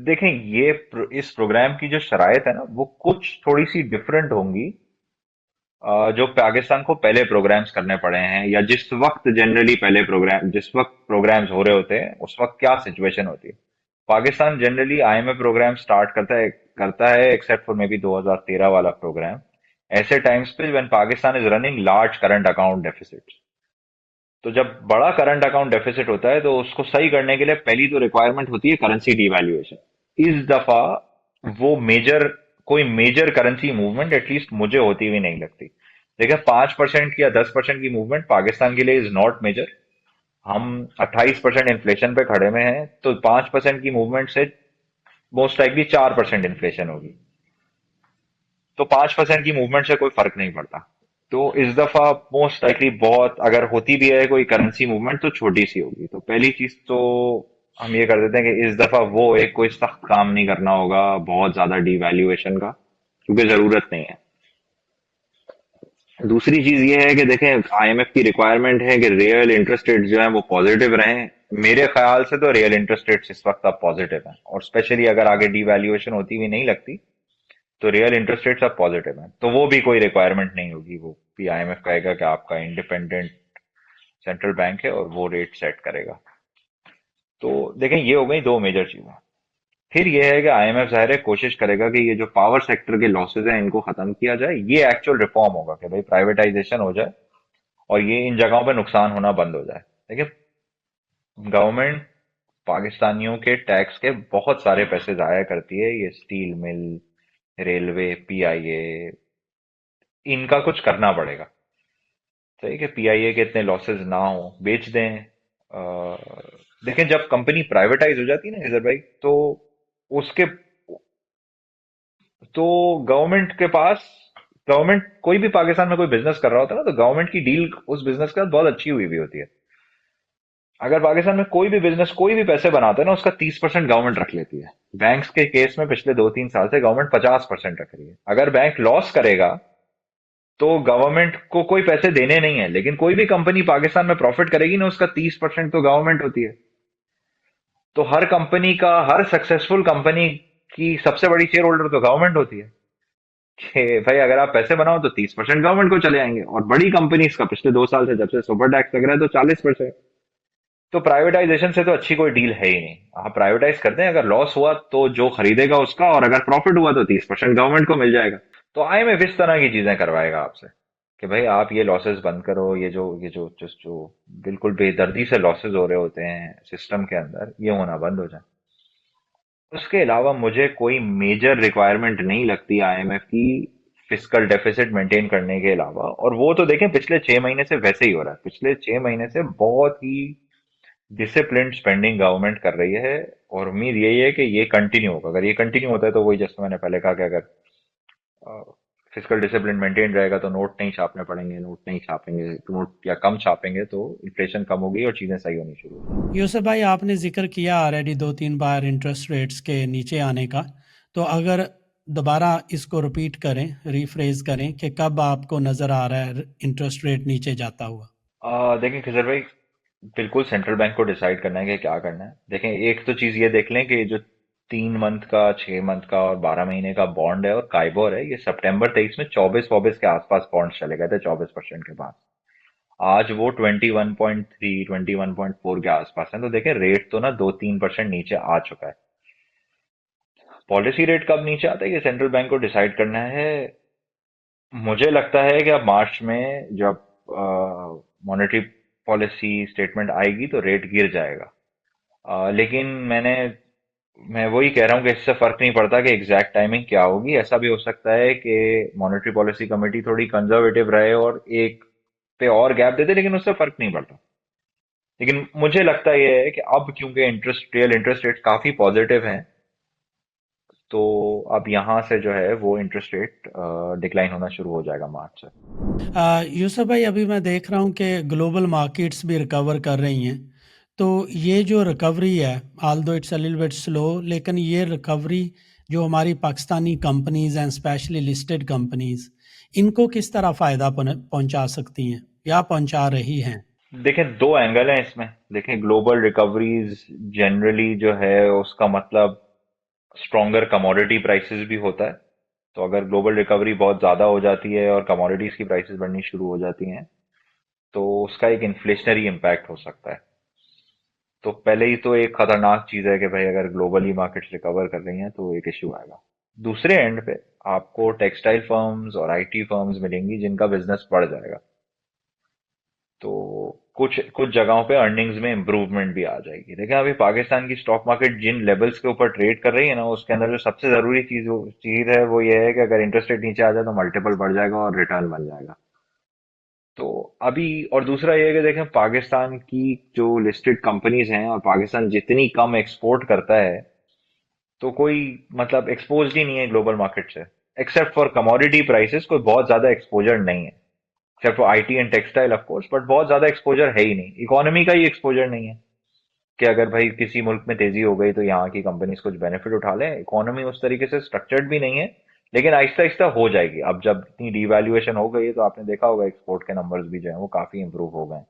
देखें, इस प्रोग्राम की जो शराइत है ना, वो कुछ थोड़ी सी डिफरेंट होंगी। जो पाकिस्तान को पहले प्रोग्राम्स करने पड़े हैं, या जिस वक्त जनरली पहले प्रोग्राम, जिस वक्त प्रोग्राम्स हो रहे होते हैं उस वक्त क्या सिचुएशन होती है। Pakistan generally IMF programme start करता है एक्सेप्ट फॉर मे बी 2013 वाला प्रोग्राम, ऐसे टाइम्स पे when Pakistan is running large current account deficit. तो जब बड़ा करंट अकाउंट डेफिसिट होता है तो उसको सही करने के लिए पहली तो रिक्वायरमेंट होती है करेंसी डिवैल्यूएशन। इस दफा वो कोई मेजर करेंसी मूवमेंट एटलीस्ट मुझे होती हुई नहीं लगती। देखिए, 5% या 10% की मूवमेंट पाकिस्तान के लिए इज नॉट मेजर। हम 28% इन्फ्लेशन पे खड़े में हैं, तो 5% की मूवमेंट से मोस्ट लाइकली 4% इन्फ्लेशन होगी। तो 5% की मूवमेंट से कोई फर्क नहीं पड़ता। तो इस दफा मोस्ट लाइकली, बहुत अगर होती भी है कोई करेंसी मूवमेंट, तो छोटी सी होगी। तो पहली चीज तो हम ये कर देते हैं कि इस दफा वो एक कोई सख्त काम नहीं करना होगा बहुत ज्यादा डिवैल्यूएशन का, क्योंकि जरूरत नहीं है। दूसरी चीज ये है कि देखें, आईएमएफ की रिक्वायरमेंट है कि रियल इंटरेस्ट रेट जो है वो पॉजिटिव रहें। मेरे ख्याल से तो रियल इंटरेस्ट रेट्स इस वक्त अब पॉजिटिव हैं, और स्पेशली अगर आगे डिवैल्यूएशन होती हुई नहीं लगती तो रियल इंटरेस्ट रेट्स अब पॉजिटिव हैं। तो वो भी कोई रिक्वायरमेंट नहीं होगी, वो भी आईएमएफ कहेगा कि आपका इंडिपेंडेंट सेंट्रल बैंक है और वो रेट सेट करेगा। तो देखें, ये हो गई दो मेजर चीजें। फिर ये है कि आईएमएफ जाहिर है कोशिश करेगा कि ये जो पावर सेक्टर के लॉसेज हैं इनको खत्म किया जाए। ये एक्चुअल रिफॉर्म होगा कि भाई प्राइवेटाइजेशन हो जाए और ये इन जगहों पे नुकसान होना बंद हो जाए। देखिए, गवर्नमेंट पाकिस्तानियों के टैक्स के बहुत सारे पैसे जाया करती है। ये स्टील मिल, रेलवे, पीआईए, इनका कुछ करना पड़ेगा। सही कि पीआईए के इतने लॉसेस ना हो, बेच दें। देखें, जब कंपनी प्राइवेटाइज हो जाती है ना इधर भाई, तो उसके तो गवर्नमेंट कोई भी पाकिस्तान में कोई बिजनेस कर रहा होता है ना, तो गवर्नमेंट की डील उस बिजनेस के साथ बहुत अच्छी हुई भी होती है। अगर पाकिस्तान में कोई भी बिजनेस कोई भी पैसे बनाता है ना, उसका 30% गवर्नमेंट रख लेती है। बैंक्स के केस में पिछले 2-3 साल से गवर्नमेंट 50% रख रही है। अगर बैंक लॉस करेगा तो गवर्नमेंट को कोई पैसे देने नहीं है, लेकिन कोई भी कंपनी पाकिस्तान में प्रॉफिट करेगी ना, उसका 30% तो गवर्नमेंट होती है। तो हर सक्सेसफुल कंपनी की सबसे बड़ी शेयर होल्डर तो गवर्नमेंट होती है। कि भाई अगर आप पैसे बनाओ तो 30% गवर्नमेंट को चले आएंगे, और बड़ी कंपनीज का पिछले 2 साल से जब से सुपर टैक्स लग रहा है तो 40%। तो प्राइवेटाइजेशन से तो अच्छी कोई डील है ही नहीं। आप प्राइवेटाइज करते हैं, अगर लॉस हुआ तो जो खरीदेगा उसका, और अगर प्रॉफिट हुआ तो 30% गवर्नमेंट को मिल जाएगा। तो आईएमएफ इस तरह की चीजें करवाएगा आपसे कि भाई आप ये लॉसेस बंद करो, ये जो बिल्कुल बेदर्दी से लॉसेस हो रहे होते हैं सिस्टम के अंदर, ये होना बंद हो जाए। उसके अलावा मुझे कोई मेजर रिक्वायरमेंट नहीं लगती आईएमएफ की फिस्कल डेफिसिट मेंटेन करने के अलावा। और वो तो देखें, पिछले 6 महीने से वैसे ही हो रहा है। पिछले 6 महीने से बहुत ही डिसिप्लिन स्पेंडिंग गवर्नमेंट कर रही है, और उम्मीद यही है कि ये कंटिन्यू होगा। अगर ये कंटिन्यू होता है तो वही, जैसे मैंने पहले कहा कि अगर फिजिकल डिसिप्लिन मेंटेन रहेगा तो नोट नहीं छापने पड़ेंगे, नोट नहीं छापेंगे, नोट या कम छापेंगे तो इन्फ्लेशन कम होगी और चीजें सही होनी शुरू होगी। यूसुफ भाई, आपने जिक्र किया ऑलरेडी 2-3 बार इंटरेस्ट रेट्स के नीचे आने का, तो अगर दोबारा इसको रिपीट करें, रीफ्रेज करें कि कब आपको नज़र आ रहा है इंटरेस्ट रेट नीचे जाता हुआ? देखें खिजर भाई, बिल्कुल सेंट्रल बैंक को डिसाइड करना है कि क्या करना है। देखें, एक तो चीज ये देख लें कि जो 3 मंथ का, 6 मंथ का और 12 महीने का बॉन्ड है और काइबोर है, ये सितंबर 23 में 24 के आसपास बॉन्ड चले गए थे 24% के पास। आज वो 21.3, 21.4 के आसपास है। तो देखें, रेट तो ना 2-3% नीचे आ चुका है। पॉलिसी रेट कब नीचे आता है ये सेंट्रल बैंक को डिसाइड करना है। मुझे लगता है कि अब मार्च में जब मॉनेटरी पॉलिसी स्टेटमेंट आएगी तो रेट गिर जाएगा। लेकिन मैं वही कह रहा हूँ कि इससे फर्क नहीं पड़ता कि एग्जैक्ट टाइमिंग क्या होगी। ऐसा भी हो सकता है कि मॉनेटरी पॉलिसी कमेटी थोड़ी कंजर्वेटिव रहे और एक पे और गैप दे दे, लेकिन उससे फर्क नहीं पड़ता। लेकिन मुझे लगता यह है कि अब क्योंकि रियल इंटरेस्ट रेट काफी पॉजिटिव हैं, तो अब यहाँ से जो है वो इंटरेस्ट रेट डिक्लाइन होना शुरू हो जाएगा मार्च से। यूसुफ भाई, अभी मैं देख रहा हूँ कि ग्लोबल मार्केट्स भी रिकवर कर रही हैं। तो ये जो रिकवरी है, ऑल दो it's a little bit slow, लेकिन ये रिकवरी जो हमारी Pakistani companies and specially listed companies, इनको किस तरह फ़ायदा पहुंचा सकती हैं या पहुंचा रही हैं? देखें, दो एंगल हैं इसमें। देखें, ग्लोबल रिकवरीज जनरली जो है उसका मतलब स्ट्रॉन्गर कमोडिटी प्राइसेस भी होता है। तो अगर ग्लोबल रिकवरी बहुत ज्यादा हो जाती है और कमोडिटीज की प्राइसेस बढ़नी शुरू हो जाती हैं, तो उसका एक इन्फ्लेशनरी इम्पैक्ट हो सकता है। तो पहले ही तो एक खतरनाक चीज है कि भाई अगर ग्लोबली मार्केट्स रिकवर कर रही हैं तो एक इश्यू आएगा। दूसरे एंड पे आपको टेक्सटाइल फर्म्स और आईटी फर्म्स मिलेंगी जिनका बिजनेस बढ़ जाएगा। तो कुछ कुछ जगहों पे अर्निंग्स में इंप्रूवमेंट भी आ जाएगी। देखिए, अभी पाकिस्तान की स्टॉक मार्केट जिन लेवल्स के ऊपर ट्रेड कर रही है ना, उसके अंदर जो सबसे जरूरी चीज है वो ये है कि अगर इंटरेस्ट रेट नीचे आ जाए तो मल्टीपल बढ़ जाएगा और रिटर्न बन जाएगा। तो अभी, और दूसरा ये है कि देखें, पाकिस्तान की जो लिस्टेड कंपनीज हैं और पाकिस्तान जितनी कम एक्सपोर्ट करता है, तो कोई मतलब एक्सपोज ही नहीं है ग्लोबल मार्केट से। एक्सेप्ट फॉर कमोडिटी प्राइसेस कोई बहुत ज्यादा एक्सपोजर नहीं है। Except for IT and textile of course, but बहुत ज्यादा एक्सपोजर है ही नहीं, इकोनॉमी का ही एक्सपोजर नहीं है। कि अगर भाई किसी मुल्क में तेजी हो गई तो यहाँ की कंपनीज कुछ बेनिफिट उठा लें। इकोनॉमी उस तरीके से स्ट्रक्चर्ड भी नहीं है। लेकिन आहिस्ता आहिस्ता हो जाएगी। अब जब इतनी डिवैल्यूएशन हो गई है तो आपने देखा होगा एक्सपोर्ट के नंबर्स भी जो है वो काफी इंप्रूव हो गए हैं।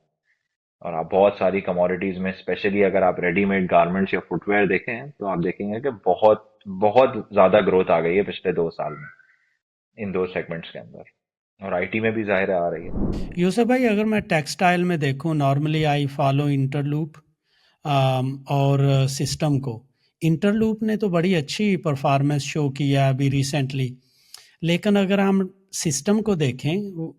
और आप बहुत सारी कमोडिटीज में, स्पेशली अगर आप रेडीमेड गारमेंट्स या फुटवेयर देखें, तो आप देखेंगे कि बहुत बहुत ज्यादा ग्रोथ आ गई है पिछले 2 साल में इन दो सेगमेंट्स के अंदर। और आईटी में भी जाहिर है आ रही है। यूसुफ भाई, अगर मैं टेक्सटाइल में देखूं, नॉर्मली आई फॉलो इंटरलूप और सिस्टम को। इंटरलूप ने तो बड़ी अच्छी परफॉर्मेंस शो किया अभी रिसेंटली, लेकिन अगर हम सिस्टम को देखें,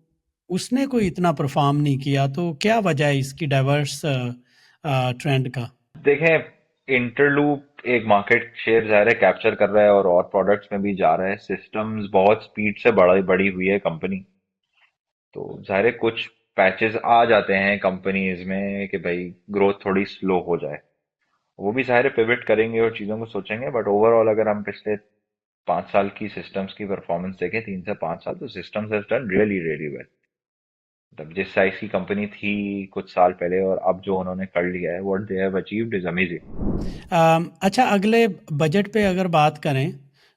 उसने कोई इतना परफॉर्म नहीं किया। तो क्या वजह है इसकी डाइवर्स ट्रेंड का? देखें, इंटरलूप एक मार्केट शेयर जाहिर है कैप्चर कर रहा है और प्रोडक्ट्स में भी जा रहा है। सिस्टम्स बहुत स्पीड से बड़ी बड़ी हुई है कंपनी। तो जाहिर है कुछ पैचेस आ जाते हैं कंपनीज में कि भाई ग्रोथ थोड़ी स्लो हो जाए। वो भी जाहिर है पिवट करेंगे और चीजों को सोचेंगे। बट ओवरऑल अगर हम पिछले 5 साल की सिस्टम्स की परफॉर्मेंस देखें, 3 से 5 साल, तो systems has done really really well. मतलब जिस साइज की कंपनी थी कुछ साल पहले और अब जो उन्होंने कर लिया है, what they have achieved is amazing. अच्छा, अगले बजट पे अगर बात करें,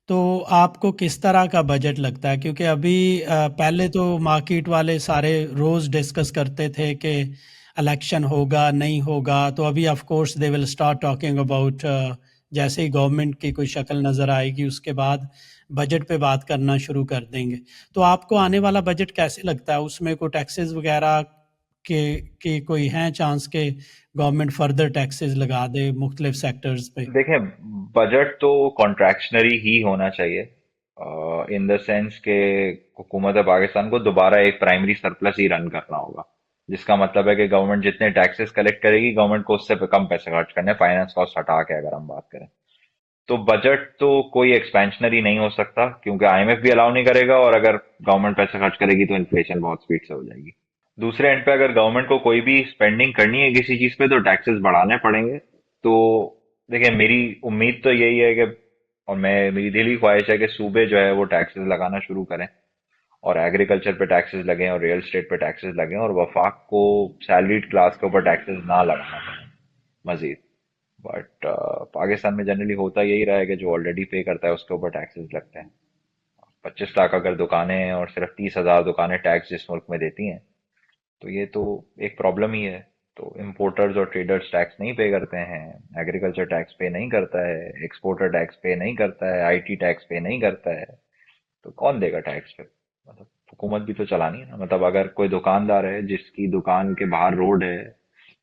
तो आपको किस तरह का बजट लगता है? क्योंकि अभी पहले तो मार्केट वाले सारे रोज़ डिस्कस करते थे कि इलेक्शन होगा नहीं होगा। तो अभी of course they will start talking about, जैसे ही गवर्नमेंट की कोई शक्ल नज़र आएगी उसके बाद बजट पे बात करना शुरू कर देंगे। तो आपको आने वाला बजट कैसे लगता है? उसमें कोई टैक्सेस वगैरह के कोई हैं चांस के गवर्नमेंट फर्दर टैक्सेस लगा दे मुख्तलिफ सेक्टर्स पे? देखें, बजट तो कॉन्ट्रैक्शनरी ही होना चाहिए, इन द सेंस के हुकूमत पाकिस्तान को दोबारा एक प्राइमरी सरप्लस ही रन करना होगा। जिसका मतलब है कि गवर्नमेंट जितने टैक्सेस कलेक्ट करेगी, गवर्नमेंट को उससे कम पैसे खर्च करने, फाइनेंस कॉस्ट हटा के अगर हम बात करें। तो बजट तो कोई एक्सपेंशनरी नहीं हो सकता, क्योंकि आईएमएफ भी अलाउ नहीं करेगा, और अगर गवर्नमेंट पैसे खर्च करेगी तो इन्फ्लेशन बहुत स्पीड से हो जाएगी। दूसरे एंड पे अगर गवर्नमेंट को कोई भी स्पेंडिंग करनी है किसी चीज पे तो टैक्सेस बढ़ाने पड़ेंगे। तो देखिए, मेरी उम्मीद तो यही है कि, और मेरी दिली ख्वाहिश है कि सूबे जो है वो टैक्सेस लगाना शुरू करें, और एग्रीकल्चर पे टैक्सेस लगें और रियल एस्टेट पे टैक्सेस लगें, और वफाक को सैलरीड क्लास के ऊपर टैक्सेस ना लगाना पड़े मजीद। बट पाकिस्तान में जनरली होता यही रहा है कि जो ऑलरेडी पे करता है उसके ऊपर टैक्सेस लगते हैं। 25 लाख अगर दुकानें हैं और सिर्फ 30,000 दुकानें टैक्स जिस मुल्क में देती हैं, तो ये तो एक प्रॉब्लम ही है। तो इम्पोर्टर्स और ट्रेडर्स टैक्स नहीं पे करते हैं, एग्रीकल्चर टैक्स पे नहीं करता है, एक्सपोर्टर टैक्स पे नहीं करता है, आईटी टैक्स पे नहीं करता है, तो कौन देगा टैक्स पे? मतलब हुकूमत भी तो चलानी है ना। मतलब अगर कोई दुकानदार है जिसकी दुकान के बाहर रोड है,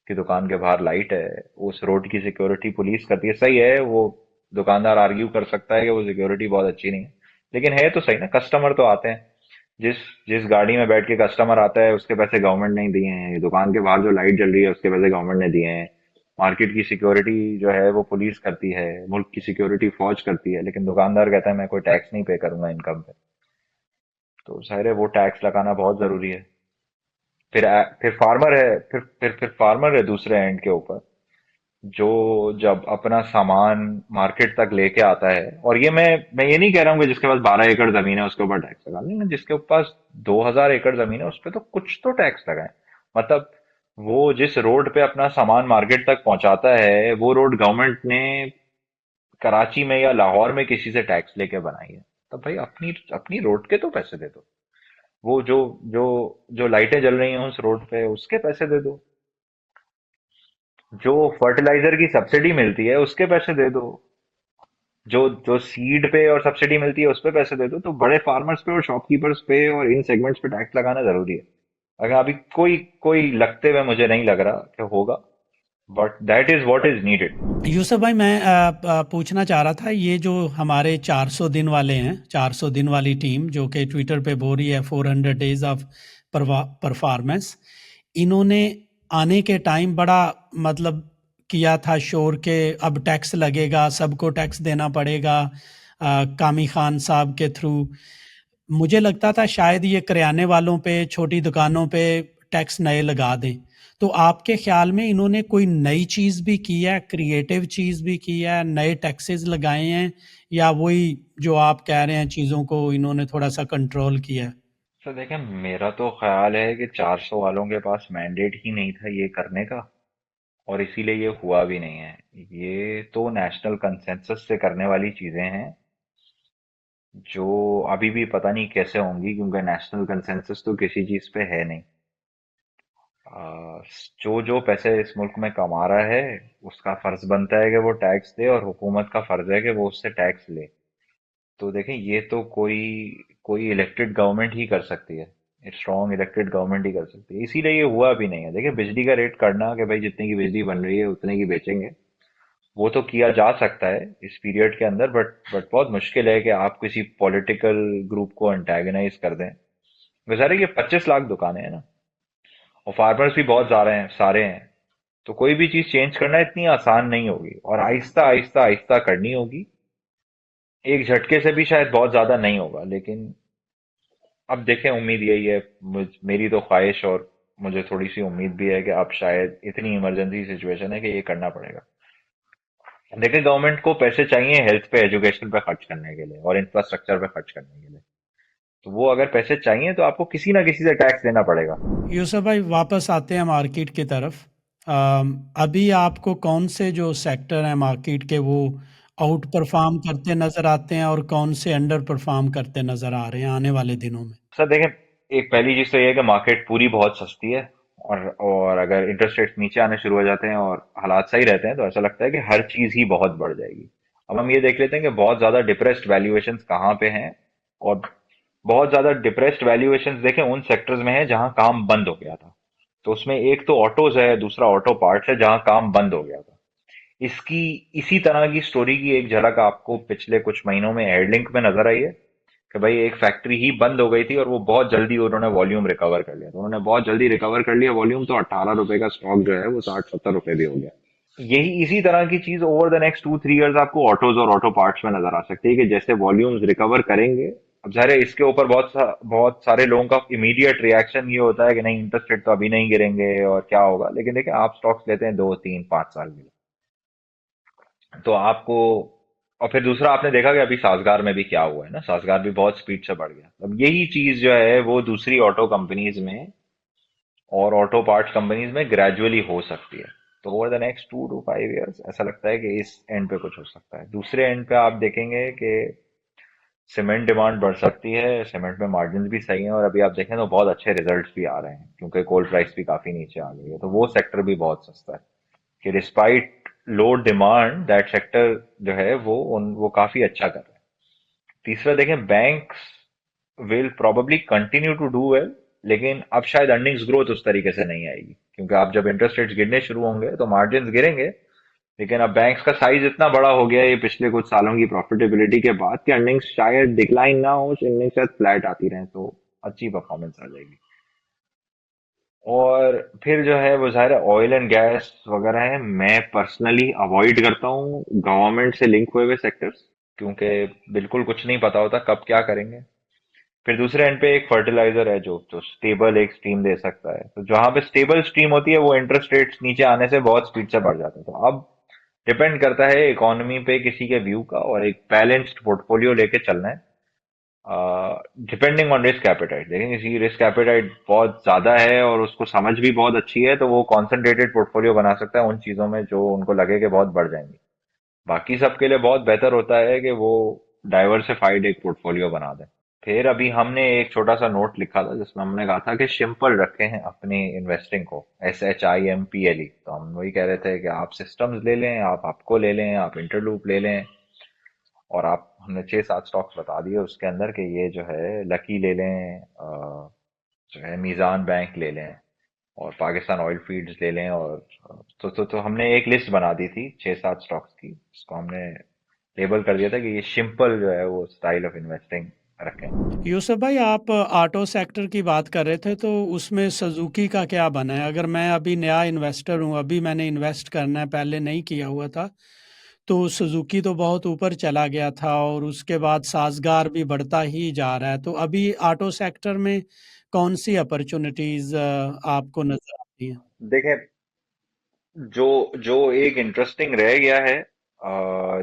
कि दुकान के बाहर लाइट है, उस रोड की सिक्योरिटी पुलिस करती है, सही है। वो दुकानदार आर्ग्यू कर सकता है कि वो सिक्योरिटी बहुत अच्छी नहीं है, लेकिन है तो सही ना। कस्टमर तो आते हैं, जिस जिस गाड़ी में बैठ के कस्टमर आता है उसके पैसे गवर्नमेंट ने दिए हैं, दुकान के बाहर जो लाइट जल रही है उसके पैसे गवर्नमेंट ने दिए हैं, मार्केट की सिक्योरिटी जो है वो पुलिस करती है, मुल्क की सिक्योरिटी फौज करती है, लेकिन दुकानदार कहता है मैं कोई टैक्स नहीं पे करूंगा इनकम पे। तो जाहिर है वो टैक्स लगाना बहुत जरूरी है। फिर फार्मर है, फिर फार्मर है दूसरे एंड के ऊपर, जो जब अपना सामान मार्केट तक लेके आता है, और ये मैं ये नहीं कह रहा हूँ कि जिसके पास 12 एकड़ जमीन है उसके ऊपर टैक्स लगा लेंगे, जिसके पास 2000 एकड़ जमीन है उस पर तो कुछ तो टैक्स लगाए। मतलब वो जिस रोड पे अपना सामान मार्केट तक पहुंचाता है, वो रोड गवर्नमेंट ने कराची में या लाहौर में किसी से टैक्स लेके बनाई है, तब भाई अपनी अपनी रोड के तो पैसे दे दो। वो जो जो जो लाइटें जल रही हैं उस रोड पे उसके पैसे दे दो। जो फर्टिलाइजर की सब्सिडी मिलती है उसके पैसे दे दो। जो जो सीड पे और सब्सिडी मिलती है उस पे पैसे दे दो। तो बड़े फार्मर्स पे और शॉपकीपर्स पे और इन सेगमेंट्स पे टैक्स लगाना जरूरी है। अगर अभी कोई कोई लगते हुए मुझे नहीं लग रहा कि होगा, but that is what is needed. Yusuf भाई, मैं पूछना चाह रहा था, ये जो हमारे 400 दिन वाले हैं, 400 दिन वाली टीम जो कि ट्विटर पे बोल रही है 400 डेज ऑफ परफॉर्मेंस, इन्होंने आने के टाइम बड़ा मतलब किया था शोर के अब टैक्स लगेगा, सबको टैक्स देना पड़ेगा कामी खान साहब के थ्रू। मुझे लगता था शायद ये करियाने वालों पे, छोटी दुकानों पे टैक्स नए लगा दें। तो आपके ख्याल में इन्होंने कोई नई चीज़ भी की है, क्रिएटिव चीज़ भी की है, नए टैक्सेस लगाए हैं, या वही जो आप कह रहे हैं चीज़ों को इन्होंने थोड़ा सा कंट्रोल किया है? तो देखें, मेरा तो ख्याल है कि 400 वालों के पास मैंडेट ही नहीं था ये करने का, और इसीलिए ये हुआ भी नहीं है। ये तो नेशनल कंसेंसस से करने वाली चीजें हैं, जो अभी भी पता नहीं कैसे होंगी, क्योंकि नेशनल कंसेंसस तो किसी चीज पे है नहीं। जो जो पैसे इस मुल्क में कमा रहा है उसका फर्ज बनता है कि वो टैक्स दे, और हुकूमत का फर्ज है कि वो उससे टैक्स ले। तो देखें, ये तो कोई कोई इलेक्टेड गवर्नमेंट ही कर सकती है, स्ट्रॉन्ग इलेक्टेड गवर्नमेंट ही कर सकती है। इसीलिए ये हुआ भी नहीं है। देखिए, बिजली का रेट करना कि भाई जितने की बिजली बन रही है उतने की बेचेंगे, वो तो किया जा सकता है इस पीरियड के अंदर, बट बहुत मुश्किल है कि आप किसी पॉलिटिकल ग्रुप को एंटेगनाइज कर दें। बेचारे, ये 25 लाख दुकानें हैं ना, और फार्मर्स भी बहुत सारे हैं। तो कोई भी चीज चेंज करना इतनी आसान नहीं होगी, और आहिस्ता आहिस्ता आहिस्ता करनी होगी। एक झटके से भी शायद बहुत ज्यादा नहीं होगा, लेकिन अब देखें, उम्मीद यही है। मेरी तो ख्वाहिश, और मुझे थोड़ी सी उम्मीद भी है कि अब शायद इतनी इमरजेंसी सिचुएशन है कि ये करना पड़ेगा। देखिए, गवर्नमेंट को पैसे चाहिए हेल्थ पे, एजुकेशन पे खर्च करने के लिए और इंफ्रास्ट्रक्चर पे खर्च करने के लिए। तो वो अगर पैसे चाहिए तो आपको किसी ना किसी से टैक्स देना पड़ेगा। यूसुफ भाई, वापस आते हैं मार्केट की तरफ। अभी आपको कौन से जो सेक्टर हैं मार्केट के वो आउट परफॉर्म करते नज़र आते हैं, और कौन से अंडर परफॉर्म करते नज़र आ रहे हैं आने वाले दिनों में? सर देखें, एक पहली चीज तो ये है कि मार्केट पूरी बहुत सस्ती है, और अगर इंटरेस्ट रेट्स नीचे आने शुरू हो जाते हैं और हालात सही रहते हैं तो ऐसा लगता है कि हर चीज ही बहुत बढ़ जाएगी। अब हम ये देख लेते हैं कि बहुत ज्यादा डिप्रेस्ड वैल्यूएशंस कहाँ पे हैं। और बहुत ज्यादा डिप्रेस्ड वैल्यूएशंस देखें उन सेक्टर्स में है जहां काम बंद हो गया था। तो उसमें एक तो ऑटोज है, दूसरा ऑटो पार्ट्स है, जहां काम बंद हो गया था। इसकी इसी तरह की स्टोरी की एक झलक आपको पिछले कुछ महीनों में एयरलिंक में नजर आई है, कि भाई एक फैक्ट्री ही बंद हो गई थी और वो बहुत जल्दी उन्होंने वॉल्यूम रिकवर कर लिया। तो उन्होंने बहुत जल्दी रिकवर कर लिया वॉल्यूम, तो 18 रुपए का स्टॉक जो है वो 60-70 रुपए भी हो गया। यही इसी तरह की चीज ओवर द नेक्स्ट 2-3 इयर्स आपको ऑटोज और ऑटो पार्ट्स में नजर आ सकती है, कि जैसे वॉल्यूम्स रिकवर करेंगे। अब जाहिर है इसके ऊपर बहुत सारे लोगों का इमीडिएट रिएक्शन ये होता है कि नहीं, इंटरेस्ट रेट तो अभी नहीं गिरेंगे और क्या होगा। लेकिन देखिए, आप स्टॉक्स लेते हैं 2-3-5 साल के लिए, तो आपको, और फिर दूसरा आपने देखा कि अभी साजगार में भी क्या हुआ है ना, साजगार भी बहुत स्पीड से बढ़ गया। अब यही चीज जो है वो दूसरी ऑटो कंपनीज में और ऑटो पार्ट्स कंपनीज में ग्रेजुअली हो सकती है। तो over the next 2 to 5 years ऐसा लगता है कि इस एंड पे कुछ हो सकता है। दूसरे एंड पे आप देखेंगे कि सीमेंट डिमांड बढ़ सकती है, सीमेंट में मार्जिन भी सही है, और अभी आप देखें तो बहुत अच्छे रिजल्ट्स भी आ रहे हैं क्योंकि कोल प्राइस भी काफी नीचे आ गई है, तो वो सेक्टर भी बहुत सस्ता है कि despite low demand that sector जो है वो काफी अच्छा कर रहा है। तीसरा देखें, banks will probably continue to do well, लेकिन अब शायद अर्निंग्स ग्रोथ उस तरीके से नहीं आएगी क्योंकि आप जब इंटरेस्ट रेट्स गिरने शुरू होंगे तो मार्जिन गिरेंगे। लेकिन अब बैंक्स का साइज इतना बड़ा हो गया है ये पिछले कुछ सालों की प्रॉफिटेबिलिटी के बाद कि अर्निंग्स शायद डिक्लाइन ना हो, अर्निंग्स शायद फ्लैट आती रहे, तो अच्छी परफॉर्मेंस आ जाएगी। और फिर जो है वो ज़ाहिर है ऑयल एंड गैस वगैरह है, मैं पर्सनली अवॉइड करता हूँ गवर्नमेंट से लिंक हुए हुए सेक्टर्स, क्योंकि बिल्कुल कुछ नहीं पता होता कब क्या करेंगे। फिर दूसरे एंड पे एक फर्टिलाइजर है जो जो स्टेबल एक स्ट्रीम दे सकता है, तो जहां पे स्टेबल स्ट्रीम होती है वो इंटरेस्ट रेट्स नीचे आने से बहुत स्पीड से बढ़ जाते हैं। तो अब डिपेंड करता है इकोनॉमी पे किसी के व्यू का, और एक बैलेंस्ड पोर्टफोलियो लेके चलना है डिपेंडिंग ऑन रिस्क एपेटाइट। देखिए किसी रिस्क एपेटाइट बहुत ज्यादा है और उसको समझ भी बहुत अच्छी है तो वो कॉन्सेंट्रेटेड पोर्टफोलियो बना सकता है उन चीजों में जो उनको लगे कि बहुत बढ़ जाएंगी। बाकी सबके लिए बहुत बेहतर होता है कि वो डाइवर्सिफाइड एक पोर्टफोलियो बना दें। फिर अभी हमने एक छोटा सा नोट लिखा था जिसमें हमने कहा था कि सिंपल रखे हैं अपनी इन्वेस्टिंग को, SHIMPLE। तो हम वही कह रहे थे कि आप सिस्टम्स ले लें, आप आपको ले लें, आप इंटरलूप ले लें, और आप हमने 6-7 स्टॉक्स बता दिए उसके अंदर कि ये जो है लकी ले लें, जो है मीज़ान बैंक ले लें, और पाकिस्तान ऑयल फीड्स ले लें, और तो हमने एक लिस्ट बना दी थी 6-7 स्टॉक्स की, जिसको हमने लेबल कर दिया था कि ये सिंपल जो है वो स्टाइल ऑफ इन्वेस्टिंग रखें। यूसुफ भाई, आप ऑटो सेक्टर की बात कर रहे थे तो उसमें सुजुकी का क्या बना है? अगर मैं अभी नया इन्वेस्टर हूँ, अभी मैंने इन्वेस्ट करना है, पहले नहीं किया हुआ था, तो सुजुकी तो बहुत ऊपर चला गया था और उसके बाद साजगार भी बढ़ता ही जा रहा है। तो अभी ऑटो सेक्टर में कौन सी अपॉर्चुनिटीज आपको नजर आती हैं? देखें, जो जो एक इंटरेस्टिंग रह गया है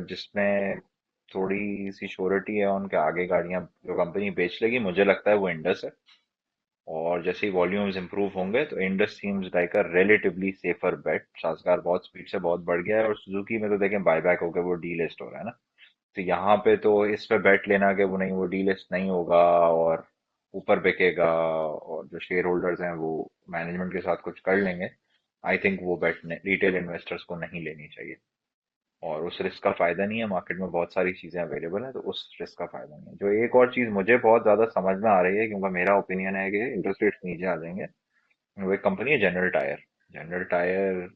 जिसमें थोड़ी सी श्योरिटी है उनके आगे गाड़ियां जो कंपनी बेच लेगी, मुझे लगता है वो इंडस है। और जैसे ही वॉल्यूम्स इंप्रूव होंगे तो Indus seems like a relatively safer bet. साजगार बहुत स्पीड से बहुत बढ़ गया है, और सुजुकी में तो देखें बायबैक हो गया, वो डीलिस्ट हो रहा है ना। तो यहाँ पे तो इस पे बेट लेना कि वो नहीं, वो डीलिस्ट नहीं होगा और ऊपर बिकेगा और जो शेयर होल्डर्स हैं वो मैनेजमेंट के साथ कुछ कर लेंगे, आई थिंक वो बेट रिटेल इन्वेस्टर्स को नहीं लेनी चाहिए। और उस रिस्क का फायदा नहीं है, मार्केट में बहुत सारी चीजें अवेलेबल हैं, तो उस रिस्क का फायदा नहीं है। जो एक और चीज मुझे बहुत ज्यादा समझ में आ रही है, क्योंकि मेरा ओपिनियन है कि इंटरेस्ट रेट्स नीचे आ जाएंगे, वो एक कंपनी है जनरल टायर। जनरल टायर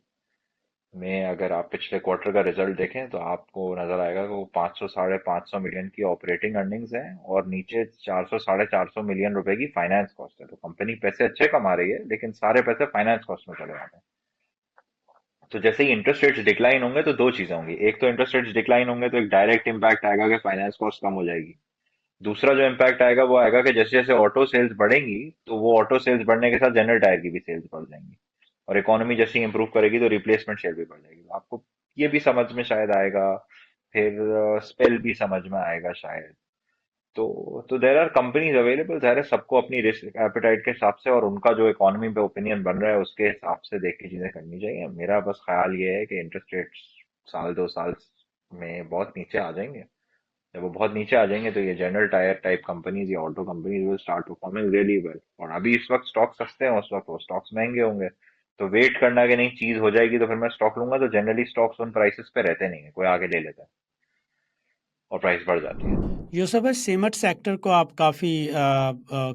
में अगर आप पिछले क्वार्टर का रिजल्ट देखें तो आपको नजर आएगा कि वो 500 550 मिलियन की ऑपरेटिंग अर्निंग्स है, और नीचे 400 450 मिलियन रुपए की फाइनेंस कॉस्ट है। तो कंपनी पैसे अच्छे कमा रही है, लेकिन सारे पैसे फाइनेंस कॉस्ट में चले जाते हैं। तो जैसे ही इंटरेस्ट रेट्स डिक्लाइन होंगे तो दो चीजें होंगी, एक तो इंटरेस्ट रेट्स डिक्लाइन होंगे तो एक डायरेक्ट इम्पैक्ट आएगा कि फाइनेंस कॉस्ट कम हो जाएगी। दूसरा जो इम्पैक्ट आएगा वो आएगा कि जैसे जैसे ऑटो सेल्स बढ़ेंगी तो वो ऑटो सेल्स बढ़ने के साथ जनरल टायर की भी सेल्स बढ़ जाएंगी, और इकोनॉमी जैसे इंप्रूव करेगी तो रिप्लेसमेंट शेयर भी बढ़ जाएगी। तो आपको ये भी समझ में शायद आएगा, फिर स्पेल भी समझ में आएगा शायद। तो देर आर कंपनीज अवेलेबल, ज़ाहिर है सबको अपनी रिस्क एपेटाइट के हिसाब से और उनका जो इकोनॉमी पे ओपिनियन बन रहा है उसके हिसाब से देख के चीजें करनी चाहिए। मेरा बस ख्याल ये है कि इंटरेस्ट रेट्स साल 2 साल में बहुत नीचे आ जाएंगे। जब वो बहुत नीचे आ जाएंगे तो ये जनरल टायर टाइप कंपनीज या auto companies will start performing really well. और अभी इस वक्त स्टॉक सस्ते हैं, उस वक्त वो स्टॉक्स महंगे होंगे। तो वेट करना कि नहीं चीज हो जाएगी तो फिर मैं स्टॉक लूंगा, तो जनरली स्टॉक्स उन प्राइसेस पे रहते नहीं है, कोई आगे ले लेता है और प्राइस बढ़ जाती है। यूसुफ भाई, सीमेंट सेक्टर को आप काफ़ी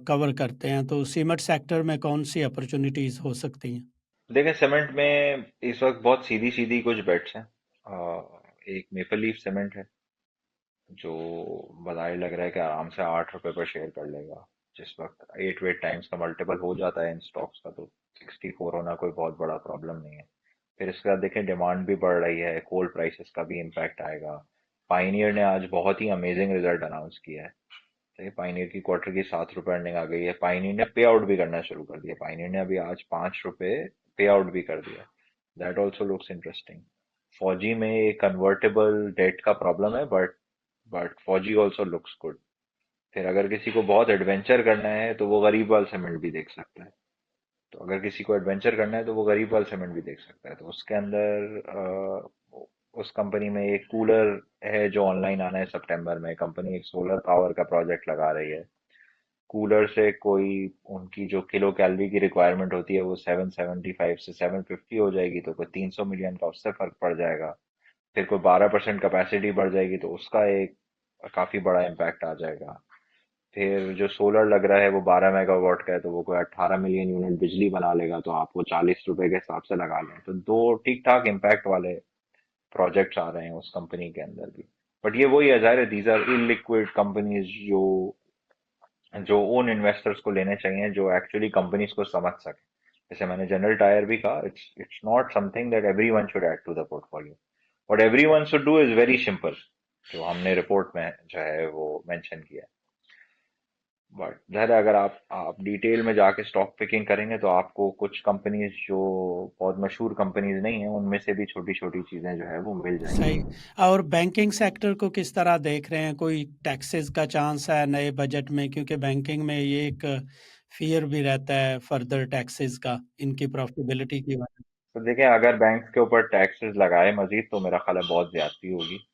कवर करते हैं, तो सीमेंट सेक्टर में कौन सी अपॉर्चुनिटीज हो सकती हैं? देखें, सीमेंट में इस वक्त बहुत सीधी सीधी कुछ बेट्स हैं। एक मेपल लीफ सीमेंट है जो बधाई लग रहा है कि आराम से 8 रुपए पर शेयर कर लेगा। जिस वक्त 8 to 8 टाइम्स का मल्टीपल हो जाता है इन स्टॉक्स का, तो 64 होना कोई बहुत बड़ा प्रॉब्लम नहीं है। फिर इसके बाद देखें डिमांड भी बढ़ रही है, कोल प्राइसेस का भी इम्पैक्ट आएगा। पाइनियर ने आज बहुत ही अमेजिंग रिजल्ट अनाउंस किया है। तो ये पाइनियर की क्वार्टर की 7 रुपए अर्निंग आ गई है। पाइनियर ने पे आउट भी करना शुरू कर दिया, पाइनियर ने अभी आज 5 रुपए पे आउट भी कर दिया। That also looks interesting. फौजी में एक कन्वर्टेबल डेट का प्रॉब्लम है, बट फौजी ऑल्सो लुक्स गुड। फिर अगर किसी को बहुत एडवेंचर करना है तो वो गरीबवाल सीमेंट भी देख सकता है। तो अगर किसी को एडवेंचर करना है तो वो गरीबवाल सीमेंट भी देख सकता है। तो उसके अंदर उस कंपनी में एक कूलर है जो ऑनलाइन आना है सितंबर में। कंपनी एक सोलर पावर का प्रोजेक्ट लगा रही है। कूलर से कोई उनकी जो किलो कैलोरी की रिक्वायरमेंट होती है वो 775 से 750 हो जाएगी, तो कोई 300 मिलियन का उससे फर्क पड़ जाएगा। फिर कोई 12% कैपेसिटी बढ़ जाएगी तो उसका एक काफी बड़ा इम्पैक्ट आ जाएगा। फिर जो सोलर लग रहा है वो 12 मेगावाट का है, तो वो कोई 18 मिलियन यूनिट बिजली बना लेगा, तो आपको 40 रुपए के हिसाब से लगा लें, तो दो ठीक ठाक इम्पैक्ट वाले प्रोजेक्ट्स आ रहे हैं उस कंपनी के अंदर भी। बट ये वही है, जाहिर है दीज आर इलिक्विड कंपनीज जो जो उन इन्वेस्टर्स को लेने चाहिए जो एक्चुअली कंपनीज को समझ सके। जैसे मैंने जनरल टायर भी कहा, it's it's not something that everyone should add to the portfolio. What everyone should do is very simple, जो हमने रिपोर्ट में जो है वो मेंशन किया है। बट ज़ाहिर है अगर आप डिटेल में जाके स्टॉक पिकिंग करेंगे तो आपको कुछ कंपनीज जो बहुत मशहूर कंपनीज नहीं है उनमें से भी छोटी छोटी चीजें जो है वो मिल जाएंगी। सही। और बैंकिंग सेक्टर को किस तरह देख रहे हैं? कोई टैक्सेस का चांस है नए बजट में? क्योंकि बैंकिंग में ये एक फियर भी रहता है फर्दर टैक्सेस का, इनकी प्रॉफिटेबिलिटी की वजह तो देखिए, अगर बैंक्स के ऊपर टैक्सेस लगाए मजीद तो मेरा ख्याल है बहुत ज्यादती होगी।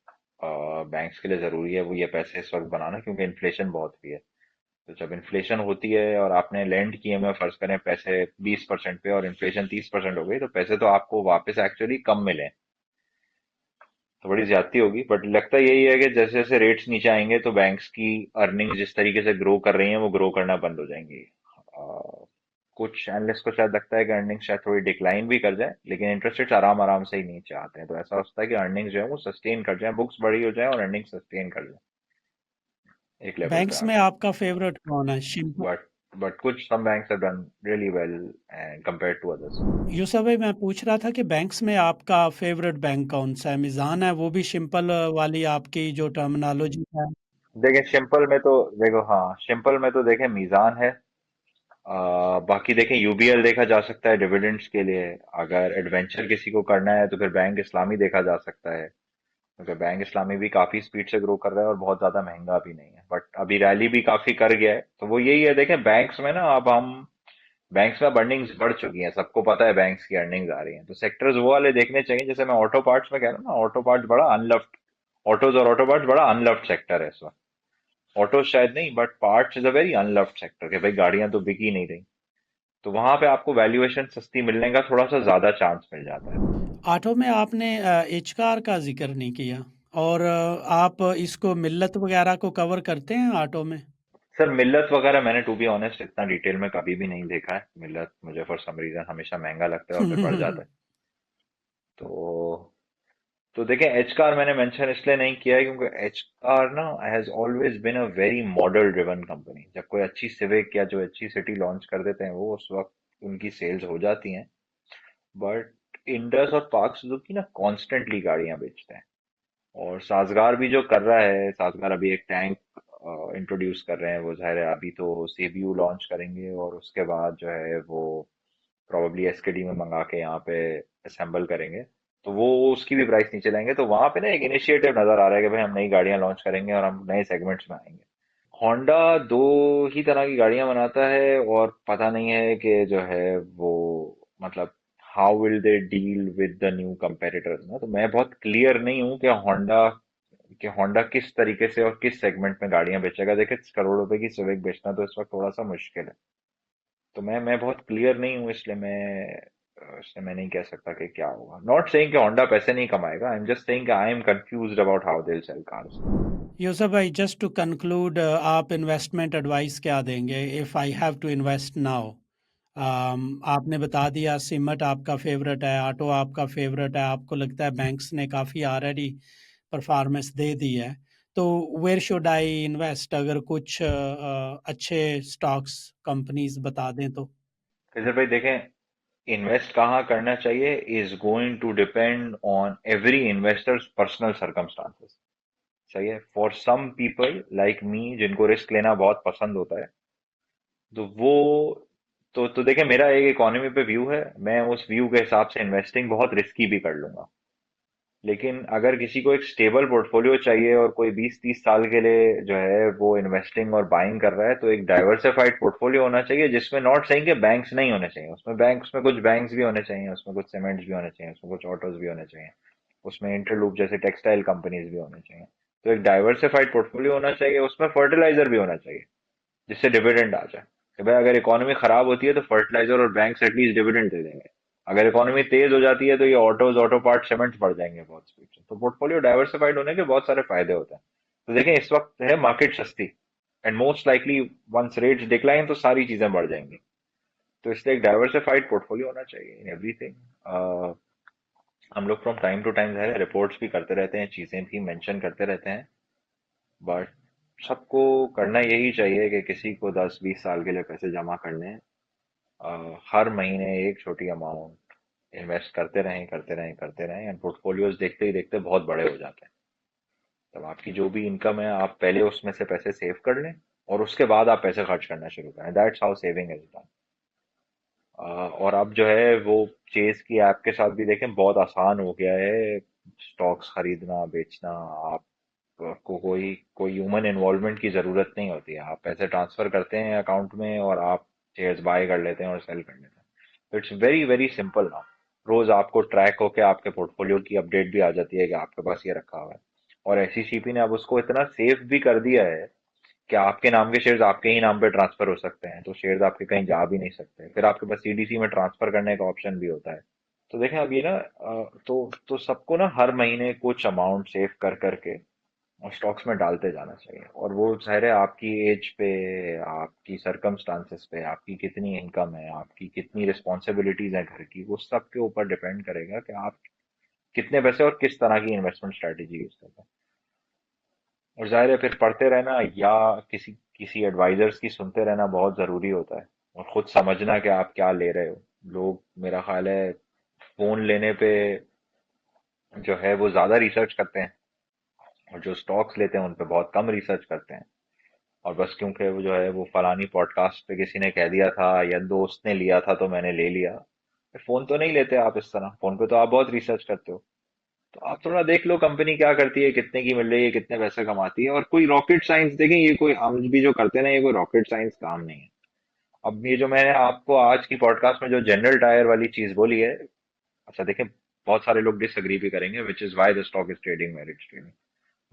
बैंक्स के लिए जरूरी है वो ये पैसे इस वक्त बनाना, क्योंकि इन्फ्लेशन बहुत हुई है। तो जब इन्फ्लेशन होती है और आपने लेंड किए में फर्ज करें पैसे 20% पे और इन्फ्लेशन 30% हो गई, तो पैसे तो आपको वापस एक्चुअली कम मिले, तो बड़ी ज्यादती होगी। बट लगता यही है कि जैसे जैसे रेट्स नीचे आएंगे तो बैंक्स की अर्निंग जिस तरीके से ग्रो कर रही हैं वो ग्रो करना बंद हो जाएंगी। कुछ एनालिस्ट को शायद लगता है कि अर्निंग शायद थोड़ी डिक्लाइन भी कर जाए, लेकिन इंटरेस्ट रेट्स आराम आराम से ही नीचे आते हैं, तो ऐसा होता है कि अर्निंग जो है वो सस्टेन कर जाए, बुक्स बड़ी हो जाए और अर्निंग सस्टेन कर जाए एक लेवल पे बैंक्स में आके। आपका फेवरेट कौन है? शिल्पा? बट बट कुछ some banks have done really well and compared to others. Yusuf भाई, मैं पूछ रहा था कि बैंक्स में आपका फेवरेट बैंक कौन सा है? मिजान है, वो भी सिंपल वाली आपकी जो टर्मिनोलॉजी है? देखिए सिंपल में तो, देखो हाँ सिंपल में तो देखें मीज़ान है। बाकी देखें यूबीएल देखा जा सकता है डिविडेंड्स के लिए। अगर एडवेंचर किसी को करना है तो फिर बैंक इस्लामी देखा जा सकता है, क्योंकि बैंक इस्लामी भी काफी स्पीड से ग्रो कर रहा है और बहुत ज्यादा महंगा भी नहीं है, बट अभी रैली भी काफी कर गया है। तो वो यही है, देखें बैंक्स में ना अब हम बैंक्स में अर्निंग्स बढ़ चुकी हैं, सबको पता है बैंक्स की अर्निंग्स आ रही हैं, तो सेक्टर्स वो वाले देखने चाहिए। जैसे मैं ऑटो पार्ट्स में कह रहा हूँ ना, ऑटो पार्ट्स बड़ा अनलव्ड, ऑटोज और ऑटो पार्ट्स बड़ा अनलव्ड सेक्टर है इस वक्त। ऑटो शायद नहीं, but parts is a very unloved sector, कि भाई गाड़ियां तो बिक ही नहीं रही, तो वहां पे आपको वैल्यूएशन सस्ती मिलने का थोड़ा सा ज्यादा चांस मिल जाता है। ऑटो में आपने एच कार का जिक्र नहीं किया। और आप इसको मिल्लत वगैरह को कवर करते हैं ऑटो में? सर मिल्लत वगैरह मैंने टू बी ऑनेस्ट इतना डिटेल में कभी भी नहीं देखा है। मिल्लत मुझे फॉर सम रीजन हमेशा महंगा लगता है और फिर बढ़ जाता है। तो तो देखें, एच कार मैंने मेंशन इसलिए नहीं किया है क्योंकि एच कार ना has always been a very model driven company. जब कोई अच्छी सिविक या जो अच्छी सिटी लॉन्च कर देते हैं वो उस वक्त उनकी सेल्स हो जाती हैं। बट इंडस और पार्क सुजुकी ना कॉन्स्टेंटली गाड़ियां बेचते हैं। और साजगार भी जो कर रहा है, साजगार अभी एक टैंक इंट्रोड्यूस कर रहे हैं, वो जाहिर है अभी तो सीबीयू लॉन्च करेंगे और उसके बाद जो है वो प्रोबेबली एसकेडी में मंगा के यहाँ पे असेंबल करेंगे, तो वो उसकी भी प्राइस नीचे लाएंगे। तो वहां पे ना एक इनिशिएटिव नजर आ रहा है कि भाई हम नई गाड़ियां लॉन्च करेंगे और हम नए सेगमेंट्स में आएंगे। होंडा दो ही तरह की गाड़ियां बनाता है और पता नहीं है कि जो है वो मतलब how will they deal with the new competitors ना। तो मैं बहुत क्लियर नहीं हूँ कि होंडा किस तरीके से और किस सेगमेंट में गाड़ियां बेचेगा। देखिए करोड़ रुपए की सिविक बेचना तो इस वक्त थोड़ा सा मुश्किल है, तो मैं बहुत क्लियर नहीं हूँ, इसलिए मैं नहीं कह सकता कि क्या होगा। नॉट सेइंग कि होंडा पैसे नहीं कमाएगा, आई एम जस्ट सेइंग कि I am confused about how they will sell cars. Yusuf भाई, जस्ट टू कंक्लूड, आप इन्वेस्टमेंट एडवाइस क्या देंगे if I have to invest now? आपने बता दिया सिमट आपका फेवरेट है, ऑटो आपका फेवरेट है, आपको लगता है बैंक्स ने काफ़ी ऑलरेडी परफॉर्मेंस दे दी है, तो वेयर शुड आई इन्वेस्ट? अगर कुछ अच्छे स्टॉक्स कंपनीज बता दें तो। फिर भाई देखें, इन्वेस्ट कहाँ करना चाहिए is going to depend on every investor's personal circumstances. सही है, for some people like me जिनको रिस्क लेना बहुत पसंद होता है, तो वो तो देखें मेरा एक इकोनॉमी पे व्यू है, मैं उस व्यू के हिसाब से इन्वेस्टिंग बहुत रिस्की भी कर लूंगा। लेकिन अगर किसी को एक स्टेबल पोर्टफोलियो चाहिए और कोई 20-30 साल के लिए जो है वो इन्वेस्टिंग और बाइंग कर रहा है, तो एक डाइवर्सिफाइड पोर्टफोलियो होना चाहिए जिसमें नॉट सेइंग कि बैंक्स नहीं होने चाहिए, उसमें कुछ बैंक्स भी होने चाहिए, उसमें कुछ सीमेंट्स भी होने चाहिए, उसमें कुछ ऑटोज भी होने चाहिए। उसमें इंटरलूप जैसे टेक्सटाइल कंपनीज भी होने चाहिए। तो एक डाइवर्सिफाइड पोर्टफोलियो होना चाहिए, उसमें फर्टिलाइजर भी होना चाहिए जिससे डिविडेंड आ जाए कि भाई अगर इकोनॉमी खराब होती है तो फर्टिलाइजर और बैंक्स एटलीस्ट डिविडेंड दे देंगे। अगर इकोनॉमी तेज हो जाती है तो ये ऑटो पार्ट सीमेंट बढ़ जाएंगे बहुत स्पीड से। तो पोर्टफोलियो डाइवर्सिफाइड होने के बहुत सारे फायदे होते हैं। तो देखें इस वक्त है मार्केट सस्ती, and most likely once rates decline तो सारी चीजें बढ़ जाएंगी। तो इसलिए एक डाइवर्सिफाइड पोर्टफोलियो होना चाहिए इन एवरीथिंग। हम लोग फ्रॉम टाइम टू टाइम है रिपोर्ट्स भी करते रहते हैं, चीजें भी मेंशन करते रहते हैं, बट सबको करना यही चाहिए कि किसी को 10-20 साल के लिए पैसे जमा करने हैं, हर महीने एक छोटी अमाउंट इन्वेस्ट करते रहें करते रहें करते रहें, एंड पोर्टफोलियोज देखते ही देखते बहुत बड़े हो जाते हैं। तब आपकी जो भी इनकम है आप पहले उसमें से पैसे सेव कर लें और उसके बाद आप पैसे खर्च करना शुरू करें। That's how saving is done. और अब जो है वो चेस की ऐप के साथ भी देखें बहुत आसान हो गया है स्टॉक्स खरीदना बेचना। आपको कोई कोई ह्यूमन इन्वॉल्वमेंट की जरूरत नहीं होती है, आप पैसे ट्रांसफर करते हैं अकाउंट में और आप शेयर्स बाय कर लेते हैं और सेल कर लेते हैं। तो इट्स वेरी वेरी सिंपल ना। रोज आपको ट्रैक होके आपके पोर्टफोलियो की अपडेट भी आ जाती है कि आपके पास ये रखा हुआ है। और एसईसीपी ने अब उसको इतना सेफ भी कर दिया है कि आपके नाम के शेयर्स आपके ही नाम पे ट्रांसफर हो सकते हैं, तो शेयर्स आपके कहीं जा भी नहीं सकते। फिर आपके पास सीडीसी में ट्रांसफर करने का ऑप्शन भी होता है। तो देखें अब ये ना तो सबको ना हर महीने कुछ अमाउंट सेव कर करके और स्टॉक्स में डालते जाना चाहिए। और वो जाहिर है आपकी एज पे, आपकी सरकमस्टांसेस पे, आपकी कितनी इनकम है, आपकी कितनी रिस्पॉन्सिबिलिटीज हैं घर की, वो सब के ऊपर डिपेंड करेगा कि आप कितने पैसे और किस तरह की इन्वेस्टमेंट स्ट्रेटेजी यूज करते हैं। और जाहिर है फिर पढ़ते रहना या किसी किसी एडवाइजर्स की सुनते रहना बहुत जरूरी होता है, और खुद समझना कि आप क्या ले रहे हो। लोग मेरा ख्याल है फोन लेने पे जो है वो ज्यादा रिसर्च करते हैं, और जो स्टॉक्स लेते हैं उन पे बहुत कम रिसर्च करते हैं। और बस क्योंकि वो जो है वो फलानी पॉडकास्ट पे किसी ने कह दिया था या दोस्त ने लिया था तो मैंने ले लिया। फोन तो नहीं लेते आप इस तरह, फोन पे तो आप बहुत रिसर्च करते हो। तो आप थोड़ा देख लो कंपनी क्या करती है, कितने की मिल रही है, कितने पैसे कमाती है। और कोई रॉकेट साइंस देखें, ये कोई हम भी जो करते हैं ना, ये कोई रॉकेट साइंस काम नहीं है। अब ये जो मैंने आपको आज की पॉडकास्ट में जो जनरल टायर वाली चीज बोली है, अच्छा देखें बहुत सारे लोग डिसएग्री भी करेंगे, which is why the stock is trading where it's trading.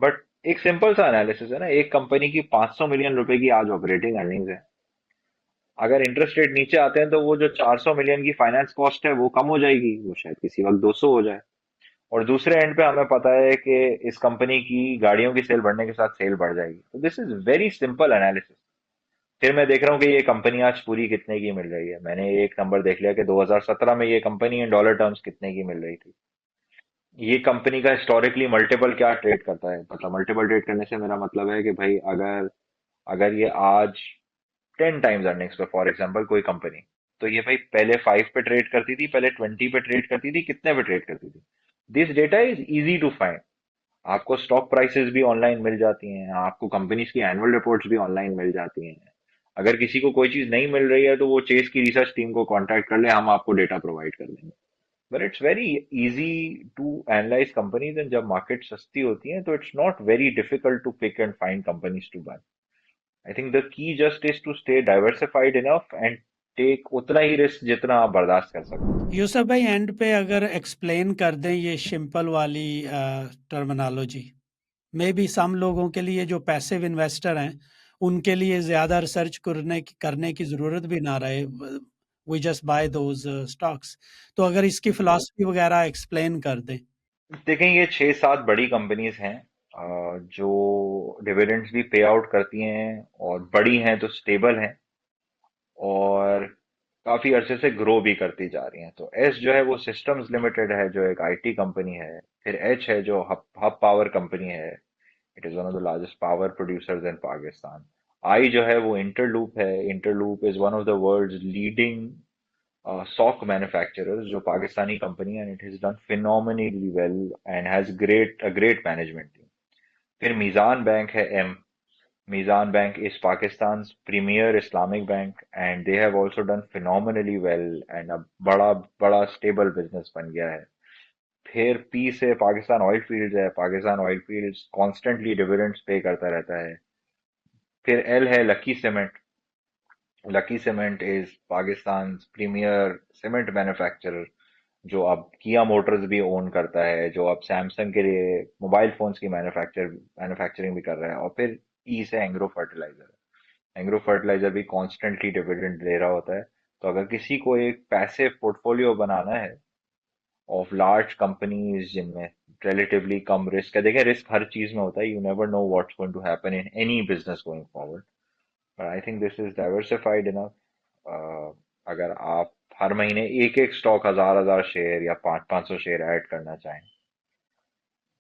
But एक सिंपल सा एनालिसिस है ना, एक कंपनी की 500 मिलियन रुपए की आज ऑपरेटिंग अर्निंग्स है। अगर इंटरेस्ट रेट नीचे आते हैं तो वो जो 400 मिलियन की फाइनेंस कॉस्ट है वो कम हो जाएगी, वो शायद किसी वक्त 200 हो जाए। और दूसरे एंड पे हमें पता है कि इस कंपनी की गाड़ियों की सेल बढ़ने के साथ सेल बढ़ जाएगी। तो this is very simple analysis. फिर मैं देख रहा हूँ कि ये कंपनी आज पूरी कितने की मिल रही है। मैंने एक नंबर देख लिया कि 2017 में ये कंपनी इन डॉलर टर्म्स कितने की मिल रही थी। ये कंपनी का हिस्टोरिकली मल्टीपल क्या ट्रेड करता है, मतलब मल्टीपल ट्रेड करने से मेरा मतलब है कि भाई अगर अगर ये आज 10 टाइम्स अर्निंग्स पे फॉर एग्जांपल कोई कंपनी, तो ये भाई पहले 5 पे ट्रेड करती थी, पहले 20 पे ट्रेड करती थी, कितने पे ट्रेड करती थी। This data is easy to find. आपको स्टॉक प्राइसेस भी ऑनलाइन मिल जाती हैं, आपको कंपनीज की एनुअल रिपोर्ट्स भी ऑनलाइन मिल जाती हैं। अगर किसी को कोई चीज नहीं मिल रही है तो वो चेस की रिसर्च टीम को कांटेक्ट कर ले, हम आपको डेटा प्रोवाइड कर देंगे। But it's very easy to analyse companies, and जब मार्केट सस्ती होती है तो it's not very difficult to pick and find companies to buy. I think the key just is to stay diversified enough and take उतना ही risk जितना आप बर्दाश्त कर सकते हैं। यूसुफ भाई एंड पे अगर एक्सप्लेन कर दें ये सिंपल वाली टर्मिनोलॉजी, मे बी सम लोगों के लिए जो पैसिव इन्वेस्टर हैं उनके लिए ज़्यादा रिसर्च करने की ज़रूरत भी ना रहे, we just buy those stocks. तो अगर इसकी फिलॉसफी वगैरह एक्सप्लेन कर दें। देखें ये 6-7 बड़ी कंपनीज हैं जो डिविडेंड्स भी पे आउट करती हैं और बड़ी हैं तो स्टेबल हैं और काफी अरसे से ग्रो भी करती जा रही हैं। तो एस जो है वो सिस्टम्स लिमिटेड है जो एक आईटी कंपनी है। फिर एच है जो हब हब पावर कंपनी है, it is one of the largest power producers in Pakistan. I जो है वो इंटरलूप है। Interloop is one of the world's leading sock manufacturers, जो पाकिस्तानी कंपनी है, and it has done phenomenally well and has great management team. फिर Meezan Bank है, M. Mizan Bank is Pakistan's premier Islamic bank and they have also done phenomenally well and अब बड़ा बड़ा stable business बन गया है। फिर पी से पाकिस्तान ऑयल फील्ड्स है। Pakistan oil fields constantly dividends pay करता रहता है। फिर एल है Lucky Cement. Lucky Cement is Pakistan premier cement manufacturer जो अब किया मोटर्स भी ओन करता है, जो अब सैमसंग के लिए मोबाइल फोन्स की मैन्युफैक्चरिंग भी कर रहा है, और फिर ई से एंग्रो फर्टिलाइजर। एंग्रो फर्टिलाइजर भी कॉन्स्टेंटली डिविडेंड दे रहा होता है। तो अगर किसी को एक पैसिव पोर्टफोलियो बनाना है ऑफ लार्ज कंपनीज जिनमें रिलेटिवली कम रिस्क है, देखिए रिस्क हर चीज में होता है, you never know what's going to happen in any business going forward, but I think this is diversified enough. अगर आप हर महीने एक एक स्टॉक 1,000 शेयर या 500 शेयर ऐड करना चाहें,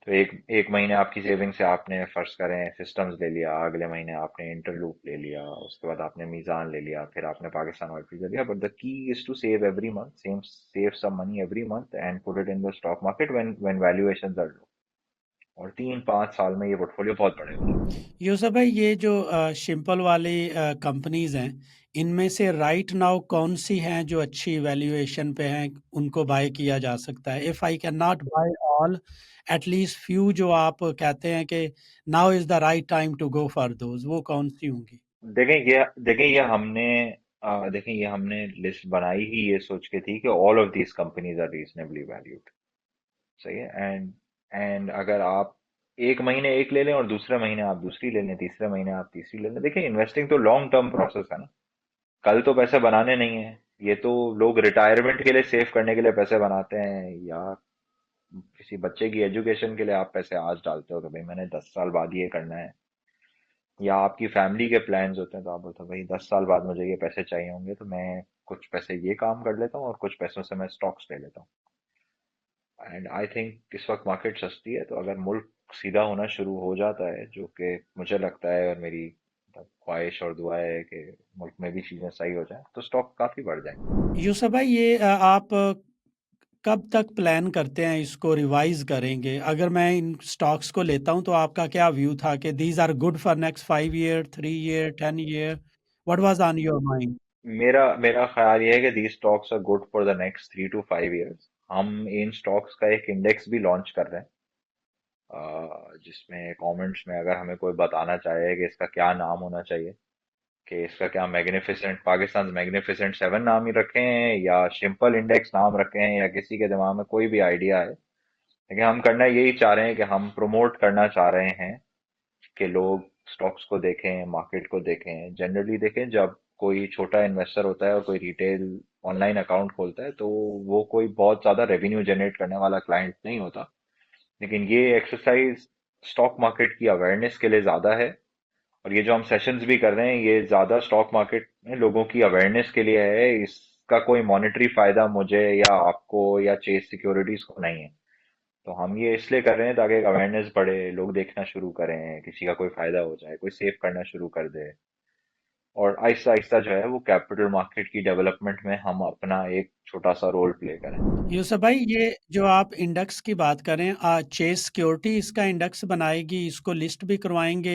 तो एक एक महीने आपकी सेविंग से आपने फर्ज करें सिस्टम्स ले लिया, अगले महीने आपने इंटरलूप ले लिया, उसके बाद आपने मीजान ले लिया, फिर आपने पाकिस्तान ऑयल फील्ड ले लिया, but the key is to save every month, save some money every month and put it in the stock market when valuations are low, और 3-5 साल में ये पोर्टफोलियो बहुत बड़े हो जाएंगे। यूसुफ भाई, ये जो सिंपल वाली कंपनीज हैं, इनमें से राइट नाउ कौन सी हैं जो अच्छी वैल्यूएशन पे हैं, उनको बाय किया जा सकता है? If I can not buy all, at least few जो आप कहते हैं कि now is the right time to go for those, वो कौन सी होंगी? देखें ये हमने लिस्ट बनाई ही ये सोच के थी कि all of these companies are reasonably valued. सही है। एंड अगर आप एक महीने एक ले लें और दूसरे महीने आप दूसरी ले लें, तीसरे महीने आप तीसरी ले लें, देखिए इन्वेस्टिंग तो लॉन्ग टर्म प्रोसेस है ना। कल तो पैसे बनाने नहीं है, ये तो लोग रिटायरमेंट के लिए सेव करने के लिए पैसे बनाते हैं, या किसी बच्चे की एजुकेशन के लिए आप पैसे आज डालते हो कि भाई मैंने 10 साल बाद ये करना है, या आपकी फैमिली के प्लान्स होते हैं तो आप बोलते हो भाई 10 साल बाद मुझे ये पैसे चाहिए होंगे, तो मैं कुछ पैसे ये काम कर लेता हूँ और कुछ पैसों से मैं स्टॉक्स ले लेता हूँ। एंड आई थिंक इस वक्त मार्केट सस्ती है, तो अगर मुल्क सीधा होना शुरू हो जाता है, जो कि मुझे लगता है और मेरी ख्वाहिश और दुआ है कि मुल्क में भी चीजें सही हो जाए, तो स्टॉक काफी बढ़ जाएंगे। यूसुफ भाई, ये आप कब तक प्लान करते हैं इसको रिवाइज करेंगे? अगर मैं इन स्टॉक्स को लेता हूं तो आपका क्या व्यू था कि these are good for next 5 year, 3 year, 10 year? What was on your mind? मेरा मेरा ख्याल ये है कि the stocks are good for the next 3 to 5 years। हम इन स्टॉक्स का एक इंडेक्स भी लॉन्च कर रहे हैं, जिसमें कमेंट्स में अगर हमें कोई बताना चाहे कि इसका क्या नाम होना चाहिए, कि इसका क्या मैग्निफिसेंट पाकिस्तान मैग्निफिसेंट 7 नाम ही रखे हैं, या सिंपल इंडेक्स नाम रखे हैं, या किसी के दिमाग में कोई भी आइडिया है, लेकिन हम करना यही चाह रहे हैं कि हम प्रमोट करना चाह रहे हैं कि लोग स्टॉक्स को देखें, मार्केट को देखें, जनरली देखें। जब कोई छोटा इन्वेस्टर होता है और कोई रिटेल ऑनलाइन अकाउंट खोलता है, तो वो कोई बहुत ज्यादा रेवेन्यू जनरेट करने वाला क्लाइंट नहीं होता, लेकिन ये एक्सरसाइज स्टॉक मार्केट की अवेयरनेस के लिए ज्यादा है। और ये जो हम सेशंस भी कर रहे हैं, ये ज्यादा स्टॉक मार्केट में लोगों की अवेयरनेस के लिए है, इसका कोई मॉनेटरी फायदा मुझे या आपको या चेस सिक्योरिटीज को नहीं है। तो हम ये इसलिए कर रहे हैं ताकि अवेयरनेस बढ़े, लोग देखना शुरू करें, किसी का कोई फायदा हो जाए, कोई सेव करना शुरू कर दे, और आहिस्ता आहिस्ता जो है वो कैपिटल मार्केट की डेवलपमेंट में हम अपना एक छोटा सा रोल प्ले करें। यूसुफ भाई, ये जो आप इंडेक्स की बात करें, चेस सिक्योरिटी इसका इंडेक्स बनाएगी, इसको लिस्ट भी करवाएंगे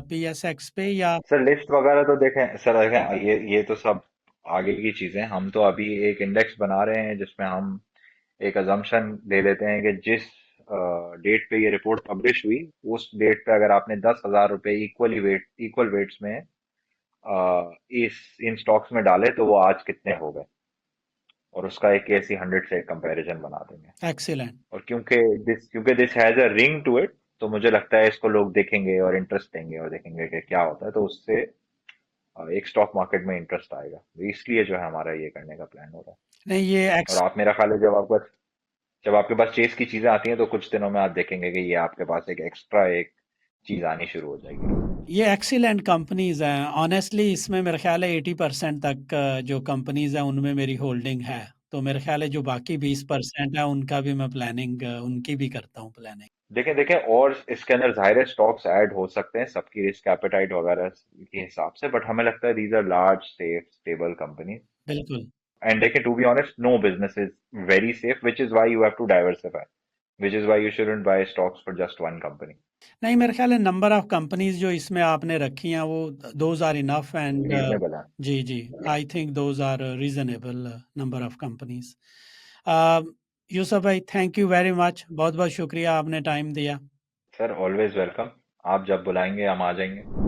पीएसएक्स पे, या? सर लिस्ट वगैरह तो देखें, सर देखें, ये तो सब आगे की चीजें। हम तो अभी एक इंडेक्स बना रहे हैं जिसमें हम एक अजम्पशन ले लेते हैं कि जिस डेट पे ये रिपोर्ट पब्लिश हुई, उस डेट पे अगर आपने 10,000 रुपए इक्वल वेट्स में इस इन स्टॉक्स में डाले, तो वो आज कितने हो गए, और उसका एक ऐसी 100 से कंपैरिजन बना देंगे। एक्सीलेंट। और क्योंकि this has a ring to it, तो मुझे लगता है इसको लोग देखेंगे और इंटरेस्ट देंगे और देखेंगे कि क्या होता है, तो उससे एक स्टॉक मार्केट में इंटरेस्ट आएगा, तो इसलिए जो है हमारा ये करने का प्लान हो रहा है। नहीं, ये और आप, मेरा ख्याल है, जब आपके पास चेस की चीजें आती हैं, तो कुछ दिनों में आप देखेंगे कि ये आपके पास एक एक्स्ट्रा एक चीज आनी शुरू हो जाएगी। ये एक्सीलेंट कंपनीज हैं ऑनेस्टली। इसमें मेरे ख्याल है 80% तक जो कंपनीज हैं उनमें मेरी होल्डिंग है। तो मेरे ख्याल है जो बाकी 20% है उनका भी मैं प्लानिंग, उनकी भी करता हूँ प्लानिंग। देखें देखें, और इसके अंदर जाहिर है स्टॉक्स ऐड हो सकते हैं सबकी रिस्क एपेटाइट वगैरह के हिसाब से, बट हमें लगता है these are large safe stable company. बिल्कुल। एंड देखें, to be honest, no business is very safe, which is why you have to diversify, which is why you shouldn't buy stocks for just one company. नहीं, मेरे ख्याल है number of companies जो इसमें आपने रखी हैं वो those are enough, and Reasonable है। जी जी, I think those are reasonable number of companies. Yusuf भाई, थैंक यू वेरी मच, बहुत बहुत शुक्रिया, आपने टाइम दिया। सर ऑलवेज वेलकम, आप जब बुलाएंगे हम आ जाएंगे।